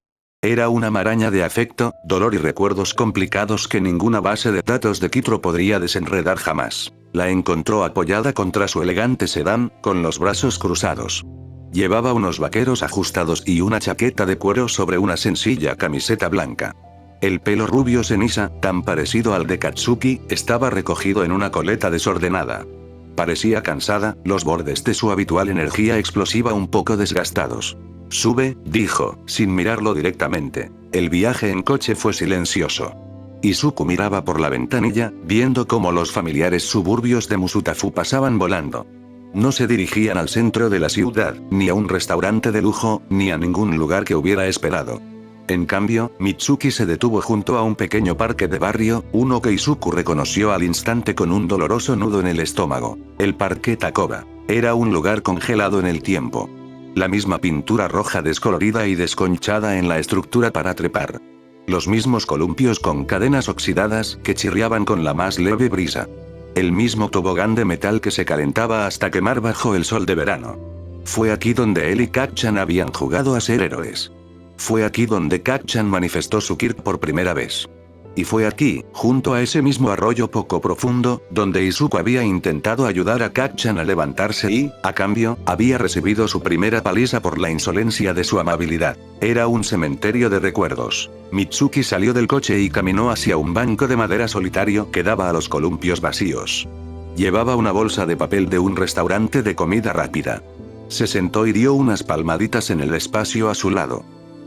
Era una maraña de afecto, dolor y recuerdos complicados que ninguna base de datos de Kitro podría desenredar jamás. La encontró apoyada contra su elegante sedán, con los brazos cruzados. Llevaba unos vaqueros ajustados y una chaqueta de cuero sobre una sencilla camiseta blanca. El pelo rubio ceniza, tan parecido al de Katsuki, estaba recogido en una coleta desordenada. Parecía cansada, los bordes de su habitual energía explosiva un poco desgastados. Sube, dijo, sin mirarlo directamente. El viaje en coche fue silencioso. Izuku miraba por la ventanilla, viendo cómo los familiares suburbios de Musutafu pasaban volando. No se dirigían al centro de la ciudad, ni a un restaurante de lujo, ni a ningún lugar que hubiera esperado. En cambio, Mitsuki se detuvo junto a un pequeño parque de barrio, uno que Izuku reconoció al instante con un doloroso nudo en el estómago. El Parque Takoba. Era un lugar congelado en el tiempo. La misma pintura roja descolorida y desconchada en la estructura para trepar. Los mismos columpios con cadenas oxidadas que chirriaban con la más leve brisa. El mismo tobogán de metal que se calentaba hasta quemar bajo el sol de verano. Fue aquí donde él y Kacchan habían jugado a ser héroes. Fue aquí donde Kacchan manifestó su Kirk por primera vez. Y fue aquí, junto a ese mismo arroyo poco profundo, donde Izuku había intentado ayudar a Kacchan a levantarse y, a cambio, había recibido su primera paliza por la insolencia de su amabilidad. Era un cementerio de recuerdos. Mitsuki salió del coche y caminó hacia un banco de madera solitario que daba a los columpios vacíos. Llevaba una bolsa de papel de un restaurante de comida rápida. Se sentó y dio unas palmaditas en el espacio a su lado.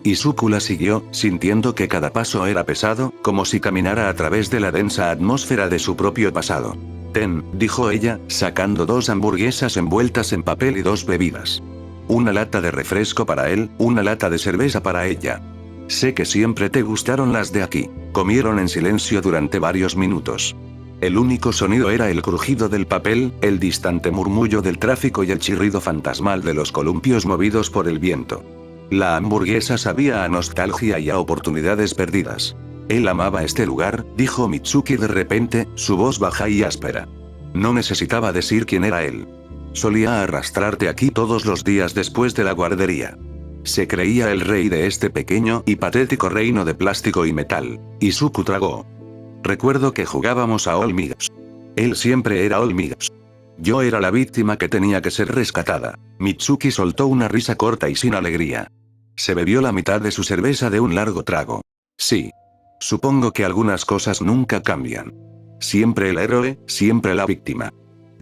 Izuku la siguió, sintiendo que cada paso era pesado, como si caminara a través de la densa atmósfera de su propio pasado. Ten, dijo ella, sacando 2 hamburguesas envueltas en papel y 2 bebidas. Una lata de refresco para él, una lata de cerveza para ella. Sé que siempre te gustaron las de aquí. Comieron en silencio durante varios minutos. El único sonido era el crujido del papel, el distante murmullo del tráfico y el chirrido fantasmal de los columpios movidos por el viento. La hamburguesa sabía a nostalgia y a oportunidades perdidas. Él amaba este lugar, dijo Mitsuki de repente, su voz baja y áspera. No necesitaba decir quién era él. Solía arrastrarte aquí todos los días después de la guardería. Se creía el rey de este pequeño y patético reino de plástico y metal. Izuku tragó. Recuerdo que jugábamos a hormigas. Él siempre era hormigas. Yo era la víctima que tenía que ser rescatada. Mitsuki soltó una risa corta y sin alegría. Se bebió la mitad de su cerveza de un largo trago. Sí. Supongo que algunas cosas nunca cambian. Siempre el héroe, siempre la víctima.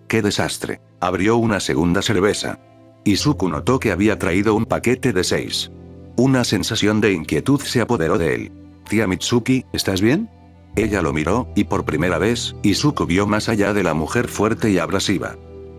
¡Qué desastre! Abrió una segunda cerveza. Izuku notó que había traído un paquete de 6. Una sensación de inquietud se apoderó de él. Tía Mitsuki, ¿estás bien? Ella lo miró, y por primera vez, Izuku vio más allá de la mujer fuerte y abrasiva.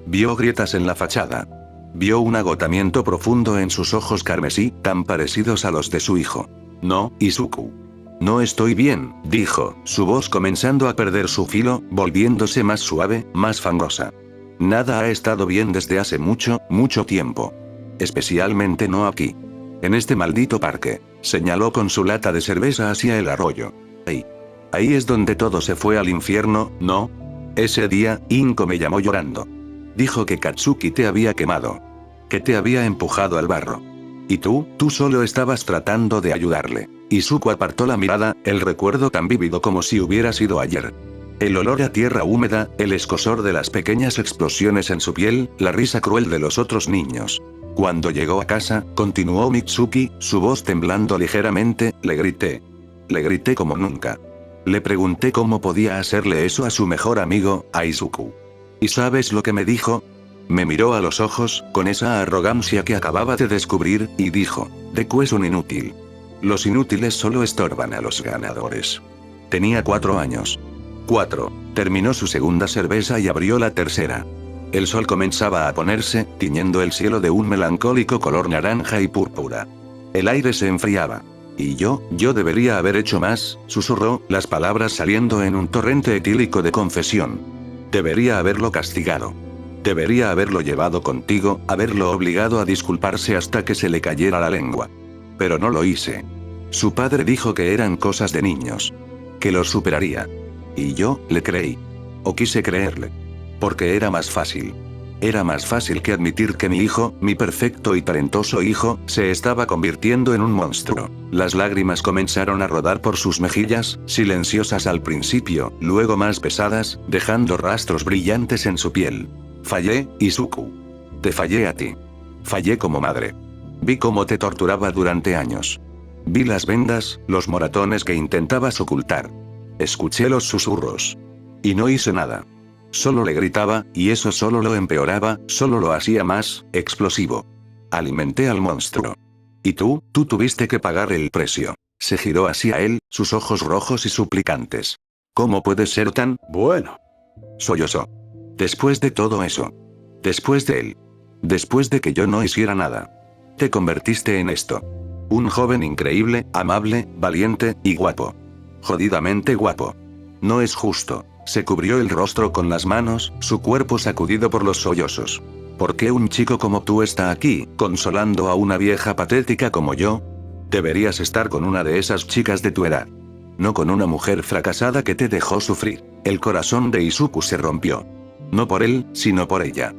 Vio grietas en la fachada. Vio un agotamiento profundo en sus ojos carmesí, tan parecidos a los de su hijo. No, Izuku. No estoy bien, dijo, su voz comenzando a perder su filo, volviéndose más suave, más fangosa. Nada ha estado bien desde hace mucho, mucho tiempo. Especialmente no aquí. En este maldito parque, señaló con su lata de cerveza hacia el arroyo. Ahí es donde todo se fue al infierno, ¿no? Ese día, Inko me llamó llorando. Dijo que Katsuki te había quemado. Que te había empujado al barro. Y tú solo estabas tratando de ayudarle. Izuku apartó la mirada, el recuerdo tan vívido como si hubiera sido ayer. El olor a tierra húmeda, el escozor de las pequeñas explosiones en su piel, la risa cruel de los otros niños. Cuando llegó a casa, continuó Mitsuki, su voz temblando ligeramente, le grité. Le grité como nunca. Le pregunté cómo podía hacerle eso a su mejor amigo, a Izuku. ¿Y sabes lo que me dijo? Me miró a los ojos, con esa arrogancia que acababa de descubrir, y dijo, Deku es un inútil. Los inútiles solo estorban a los ganadores. Tenía 4 años. 4. Terminó su segunda cerveza y abrió la tercera. El sol comenzaba a ponerse, tiñendo el cielo de un melancólico color naranja y púrpura. El aire se enfriaba. Y yo debería haber hecho más, susurró, las palabras saliendo en un torrente etílico de confesión. Debería haberlo castigado. Debería haberlo llevado contigo, haberlo obligado a disculparse hasta que se le cayera la lengua. Pero no lo hice. Su padre dijo que eran cosas de niños. Que los superaría. Y yo, le creí. O quise creerle. Porque era más fácil. Era más fácil que admitir que mi hijo, mi perfecto y talentoso hijo, se estaba convirtiendo en un monstruo. Las lágrimas comenzaron a rodar por sus mejillas, silenciosas al principio, luego más pesadas, dejando rastros brillantes en su piel. Fallé, Izuku. Te fallé a ti. Fallé como madre. Vi cómo te torturaba durante años. Vi las vendas, los moratones que intentabas ocultar. Escuché los susurros. Y no hice nada. Solo le gritaba, y eso solo lo empeoraba, solo lo hacía más explosivo. Alimenté al monstruo. Y tú tuviste que pagar el precio. Se giró hacia él, sus ojos rojos y suplicantes. ¿Cómo puedes ser tan bueno? Sollozó. Después de todo eso. Después de él. Después de que yo no hiciera nada. Te convertiste en esto. Un joven increíble, amable, valiente, y guapo. Jodidamente guapo. No es justo. Se cubrió el rostro con las manos, su cuerpo sacudido por los sollozos. ¿Por qué un chico como tú está aquí, consolando a una vieja patética como yo? Deberías estar con una de esas chicas de tu edad. No con una mujer fracasada que te dejó sufrir. El corazón de Izuku se rompió. No por él, sino por ella.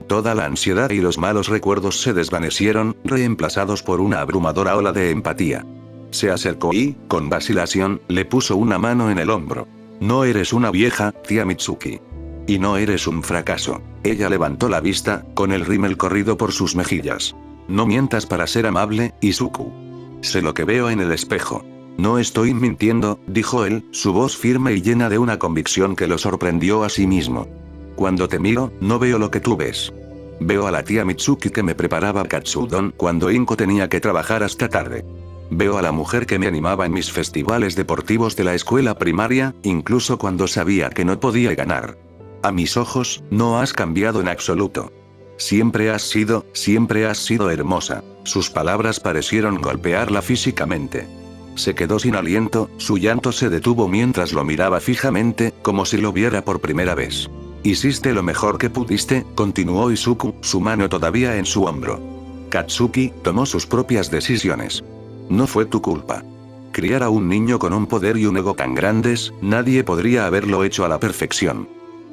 Toda la ansiedad y los malos recuerdos se desvanecieron, reemplazados por una abrumadora ola de empatía. Se acercó y, con vacilación, le puso una mano en el hombro. No eres una vieja, tía Mitsuki. Y no eres un fracaso. Ella levantó la vista, con el rímel corrido por sus mejillas. No mientas para ser amable, Izuku. Sé lo que veo en el espejo. No estoy mintiendo, dijo él, su voz firme y llena de una convicción que lo sorprendió a sí mismo. Cuando te miro, no veo lo que tú ves. Veo a la tía Mitsuki que me preparaba katsudon cuando Inko tenía que trabajar hasta tarde. Veo a la mujer que me animaba en mis festivales deportivos de la escuela primaria, incluso cuando sabía que no podía ganar. A mis ojos, no has cambiado en absoluto. Siempre has sido hermosa. Sus palabras parecieron golpearla físicamente. Se quedó sin aliento, su llanto se detuvo mientras lo miraba fijamente, como si lo viera por primera vez. Hiciste lo mejor que pudiste, continuó Izuku, su mano todavía en su hombro. Katsuki tomó sus propias decisiones. No fue tu culpa. Criar a un niño con un poder y un ego tan grandes, nadie podría haberlo hecho a la perfección.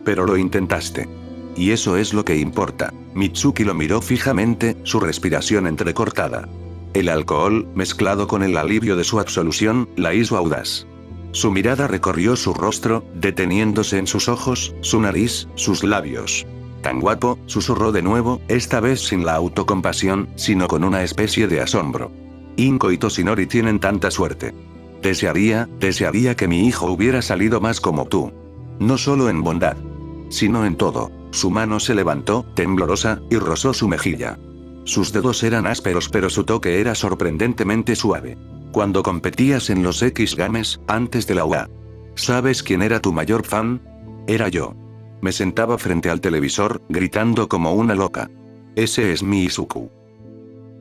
Pero lo intentaste. Y eso es lo que importa. Mitsuki lo miró fijamente, su respiración entrecortada. El alcohol, mezclado con el alivio de su absolución, la hizo audaz. Su mirada recorrió su rostro, deteniéndose en sus ojos, su nariz, sus labios. Tan guapo, susurró de nuevo, esta vez sin la autocompasión, sino con una especie de asombro. Inko y Toshinori tienen tanta suerte. Desearía que mi hijo hubiera salido más como tú. No solo en bondad, sino en todo. Su mano se levantó, temblorosa, y rozó su mejilla. Sus dedos eran ásperos pero su toque era sorprendentemente suave. Cuando competías en los X Games, antes de la UA. ¿Sabes quién era tu mayor fan? Era yo. Me sentaba frente al televisor, gritando como una loca. Ese es mi Izuku.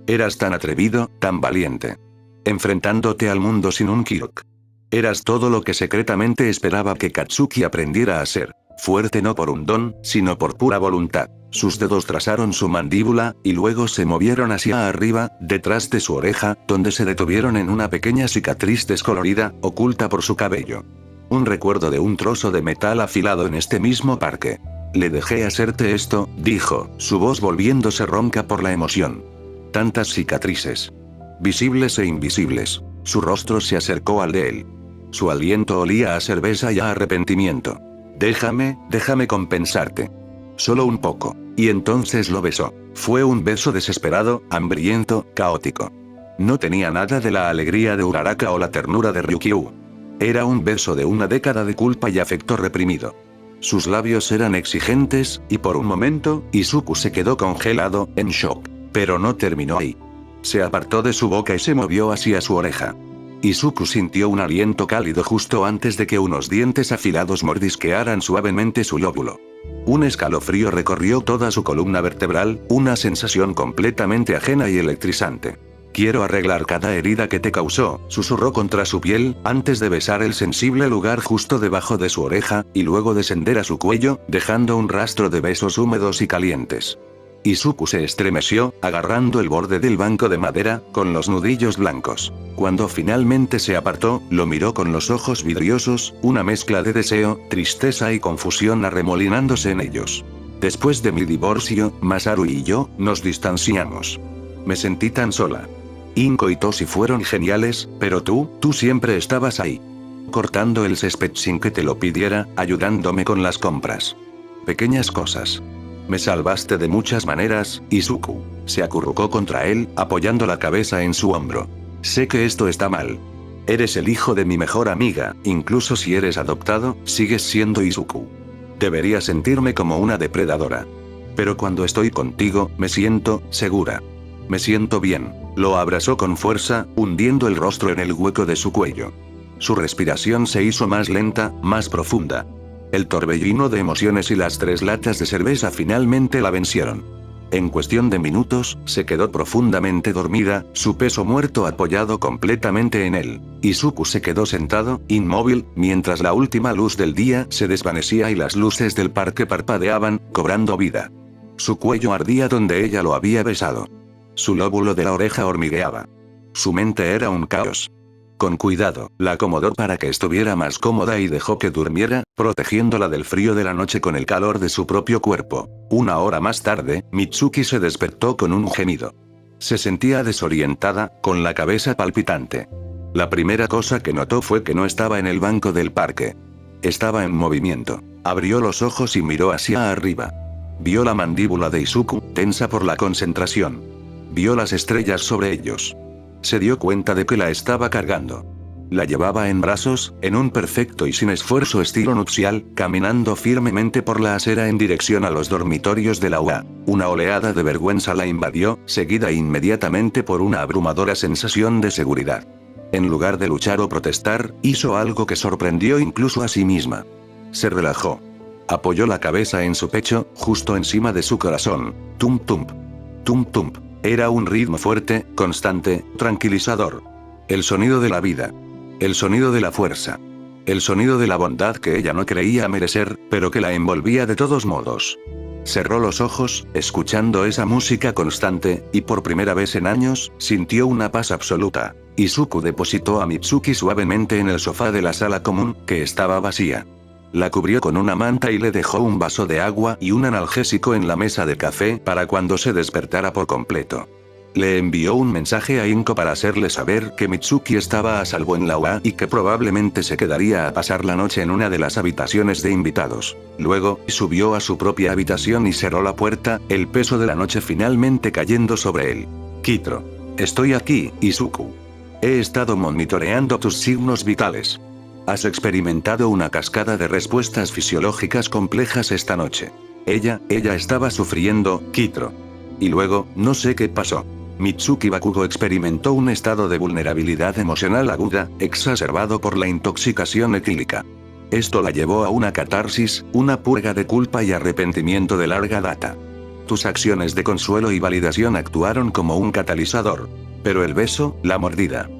Eras tan atrevido, tan valiente. Enfrentándote al mundo sin un Kyok. Eras todo lo que secretamente esperaba que Katsuki aprendiera a ser. Fuerte no por un don, sino por pura voluntad. Sus dedos trazaron su mandíbula, y luego se movieron hacia arriba, detrás de su oreja, donde se detuvieron en una pequeña cicatriz descolorida, oculta por su cabello. Un recuerdo de un trozo de metal afilado en este mismo parque. Le dejé hacerte esto, dijo, su voz volviéndose ronca por la emoción. Tantas cicatrices. Visibles e invisibles. Su rostro se acercó al de él. Su aliento olía a cerveza y a arrepentimiento. Déjame compensarte. Solo un poco. Y entonces lo besó. Fue un beso desesperado, hambriento, caótico. No tenía nada de la alegría de Uraraka o la ternura de Ryukyu. Era un beso de una década de culpa y afecto reprimido. Sus labios eran exigentes, y por un momento, Izuku se quedó congelado, en shock. Pero no terminó ahí. Se apartó de su boca y se movió hacia su oreja. Izuku sintió un aliento cálido justo antes de que unos dientes afilados mordisquearan suavemente su lóbulo. Un escalofrío recorrió toda su columna vertebral, una sensación completamente ajena y electrizante. Quiero arreglar cada herida que te causó, susurró contra su piel, antes de besar el sensible lugar justo debajo de su oreja, y luego descender a su cuello, dejando un rastro de besos húmedos y calientes. Izuku se estremeció, agarrando el borde del banco de madera, con los nudillos blancos. Cuando finalmente se apartó, lo miró con los ojos vidriosos, una mezcla de deseo, tristeza y confusión arremolinándose en ellos. Después de mi divorcio, Masaru y yo, nos distanciamos. Me sentí tan sola. Inko y Toshi fueron geniales, pero tú siempre estabas ahí. Cortando el césped sin que te lo pidiera, ayudándome con las compras. Pequeñas cosas. Me salvaste de muchas maneras, Izuku. Se acurrucó contra él, apoyando la cabeza en su hombro. Sé que esto está mal. Eres el hijo de mi mejor amiga, incluso si eres adoptado, sigues siendo Izuku. Debería sentirme como una depredadora. Pero cuando estoy contigo, me siento segura. Me siento bien. Lo abrazó con fuerza, hundiendo el rostro en el hueco de su cuello. Su respiración se hizo más lenta, más profunda. El torbellino de emociones y las 3 latas de cerveza finalmente la vencieron. En cuestión de minutos, se quedó profundamente dormida, su peso muerto apoyado completamente en él. Izuku se quedó sentado, inmóvil, mientras la última luz del día se desvanecía y las luces del parque parpadeaban, cobrando vida. Su cuello ardía donde ella lo había besado. Su lóbulo de la oreja hormigueaba. Su mente era un caos. Con cuidado, la acomodó para que estuviera más cómoda y dejó que durmiera, protegiéndola del frío de la noche con el calor de su propio cuerpo. 1 hora más tarde, Mitsuki se despertó con un gemido. Se sentía desorientada, con la cabeza palpitante. La primera cosa que notó fue que no estaba en el banco del parque. Estaba en movimiento. Abrió los ojos y miró hacia arriba. Vio la mandíbula de Izuku, tensa por la concentración. Vio las estrellas sobre ellos. Se dio cuenta de que la estaba cargando. La llevaba en brazos, en un perfecto y sin esfuerzo estilo nupcial, caminando firmemente por la acera en dirección a los dormitorios de la UA. Una oleada de vergüenza la invadió, seguida inmediatamente por una abrumadora sensación de seguridad. En lugar de luchar o protestar, hizo algo que sorprendió incluso a sí misma. Se relajó. Apoyó la cabeza en su pecho, justo encima de su corazón. Tum tum. Tum tum. Era un ritmo fuerte, constante, tranquilizador. El sonido de la vida. El sonido de la fuerza. El sonido de la bondad que ella no creía merecer, pero que la envolvía de todos modos. Cerró los ojos, escuchando esa música constante, y por primera vez en años, sintió una paz absoluta. Izuku depositó a Mitsuki suavemente en el sofá de la sala común, que estaba vacía. La cubrió con una manta y le dejó un vaso de agua y un analgésico en la mesa de café para cuando se despertara por completo. Le envió un mensaje a Inko para hacerle saber que Mitsuki estaba a salvo en la UA y que probablemente se quedaría a pasar la noche en una de las habitaciones de invitados. Luego, subió a su propia habitación y cerró la puerta, el peso de la noche finalmente cayendo sobre él. Kitro. Estoy aquí, Izuku. He estado monitoreando tus signos vitales. Has experimentado una cascada de respuestas fisiológicas complejas esta noche. Ella estaba sufriendo, Kitro. Y luego, no sé qué pasó. Mitsuki Bakugo experimentó un estado de vulnerabilidad emocional aguda, exacerbado por la intoxicación etílica. Esto la llevó a una catarsis, una purga de culpa y arrepentimiento de larga data. Tus acciones de consuelo y validación actuaron como un catalizador. Pero el beso, la mordida,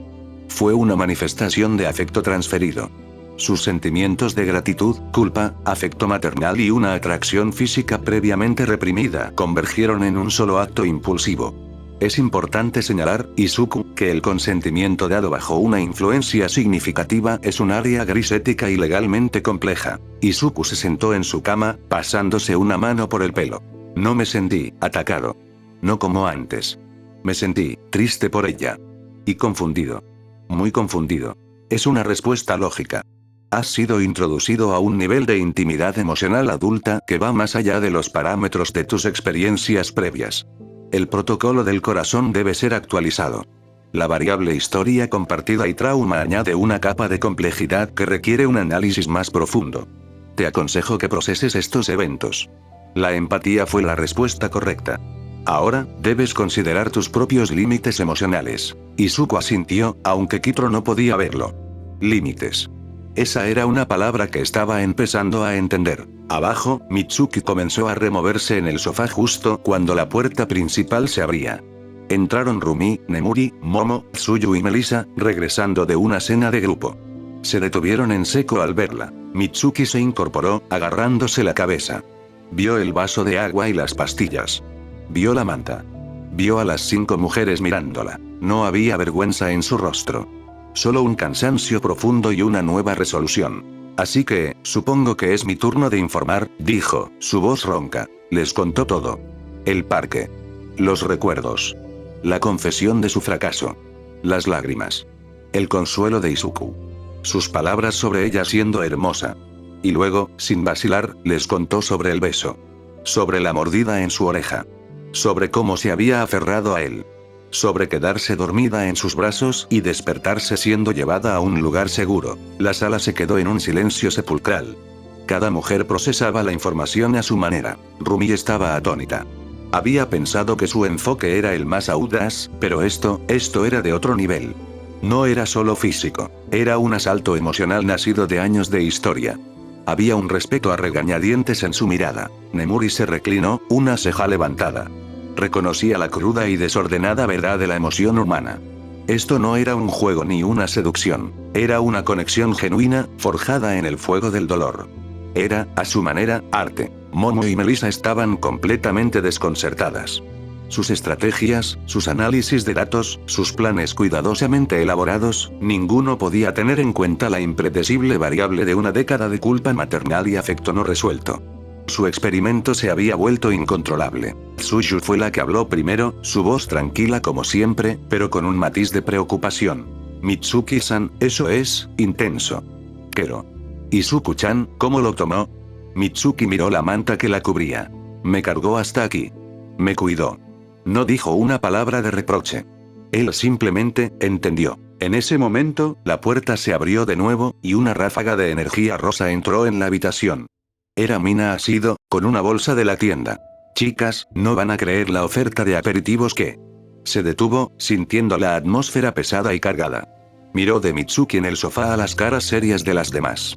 fue una manifestación de afecto transferido. Sus sentimientos de gratitud, culpa, afecto maternal y una atracción física previamente reprimida convergieron en un solo acto impulsivo. Es importante señalar, Izuku, que el consentimiento dado bajo una influencia significativa es un área gris ética y legalmente compleja. Izuku se sentó en su cama, pasándose una mano por el pelo. No me sentí atacado. No como antes. Me sentí triste por ella. Y confundido. Muy confundido. Es una respuesta lógica. Has sido introducido a un nivel de intimidad emocional adulta que va más allá de los parámetros de tus experiencias previas. El protocolo del corazón debe ser actualizado. La variable historia compartida y trauma añade una capa de complejidad que requiere un análisis más profundo. Te aconsejo que proceses estos eventos. La empatía fue la respuesta correcta. Ahora, debes considerar tus propios límites emocionales. Izuku asintió, aunque Kitro no podía verlo. Límites. Esa era una palabra que estaba empezando a entender. Abajo, Mitsuki comenzó a removerse en el sofá justo cuando la puerta principal se abría. Entraron Rumi, Nemuri, Momo, Tsuyu y Melissa, regresando de una cena de grupo. Se detuvieron en seco al verla. Mitsuki se incorporó, agarrándose la cabeza. Vio el vaso de agua y las pastillas. Vio la manta. Vio a las 5 mujeres mirándola. No había vergüenza en su rostro. Solo un cansancio profundo y una nueva resolución. Así que, supongo que es mi turno de informar, dijo, su voz ronca. Les contó todo. El parque. Los recuerdos. La confesión de su fracaso. Las lágrimas. El consuelo de Izuku. Sus palabras sobre ella siendo hermosa. Y luego, sin vacilar, les contó sobre el beso. Sobre la mordida en su oreja. Sobre cómo se había aferrado a él. Sobre quedarse dormida en sus brazos y despertarse siendo llevada a un lugar seguro. La sala se quedó en un silencio sepulcral. Cada mujer procesaba la información a su manera. Rumi estaba atónita. Había pensado que su enfoque era el más audaz, pero esto era de otro nivel. No era solo físico, era un asalto emocional nacido de años de historia. Había un respeto a regañadientes en su mirada. Nemuri se reclinó, una ceja levantada. Reconocía la cruda y desordenada verdad de la emoción humana. Esto no era un juego ni una seducción, era una conexión genuina, forjada en el fuego del dolor. Era, a su manera, arte. Momo y Melissa estaban completamente desconcertadas. Sus estrategias, sus análisis de datos, sus planes cuidadosamente elaborados, ninguno podía tener en cuenta la impredecible variable de una década de culpa maternal y afecto no resuelto. Su experimento se había vuelto incontrolable. Tsuyu fue la que habló primero, su voz tranquila como siempre, pero con un matiz de preocupación. Mitsuki-san, eso es, intenso. Kero. Izuku-chan, ¿cómo lo tomó? Mitsuki miró la manta que la cubría. Me cargó hasta aquí. Me cuidó. No dijo una palabra de reproche. Él simplemente entendió. En ese momento, la puerta se abrió de nuevo, y una ráfaga de energía rosa entró en la habitación. Era Mina Asido, con una bolsa de la tienda. Chicas, no van a creer la oferta de aperitivos que... Se detuvo, sintiendo la atmósfera pesada y cargada. Miró de Mitsuki en el sofá a las caras serias de las demás.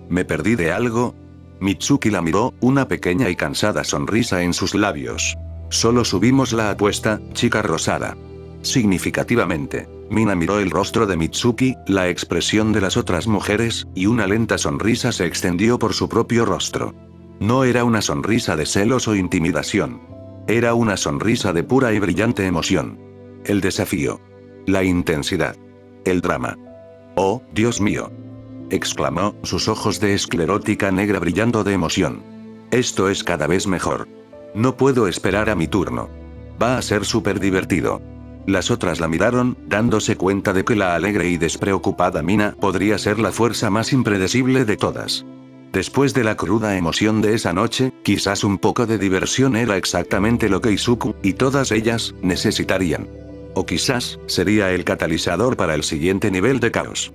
¿Me perdí de algo? Mitsuki la miró, una pequeña y cansada sonrisa en sus labios. Solo subimos la apuesta, chica rosada. Significativamente, Mina miró el rostro de Mitsuki, la expresión de las otras mujeres, y una lenta sonrisa se extendió por su propio rostro. No era una sonrisa de celos o intimidación. Era una sonrisa de pura y brillante emoción. El desafío. La intensidad. El drama. ¡Oh, Dios mío!, exclamó, sus ojos de esclerótica negra brillando de emoción. Esto es cada vez mejor. No puedo esperar a mi turno. Va a ser súper divertido. Las otras la miraron, dándose cuenta de que la alegre y despreocupada Mina podría ser la fuerza más impredecible de todas. Después de la cruda emoción de esa noche, quizás un poco de diversión era exactamente lo que Izuku, y todas ellas, necesitarían. O quizás, sería el catalizador para el siguiente nivel de caos.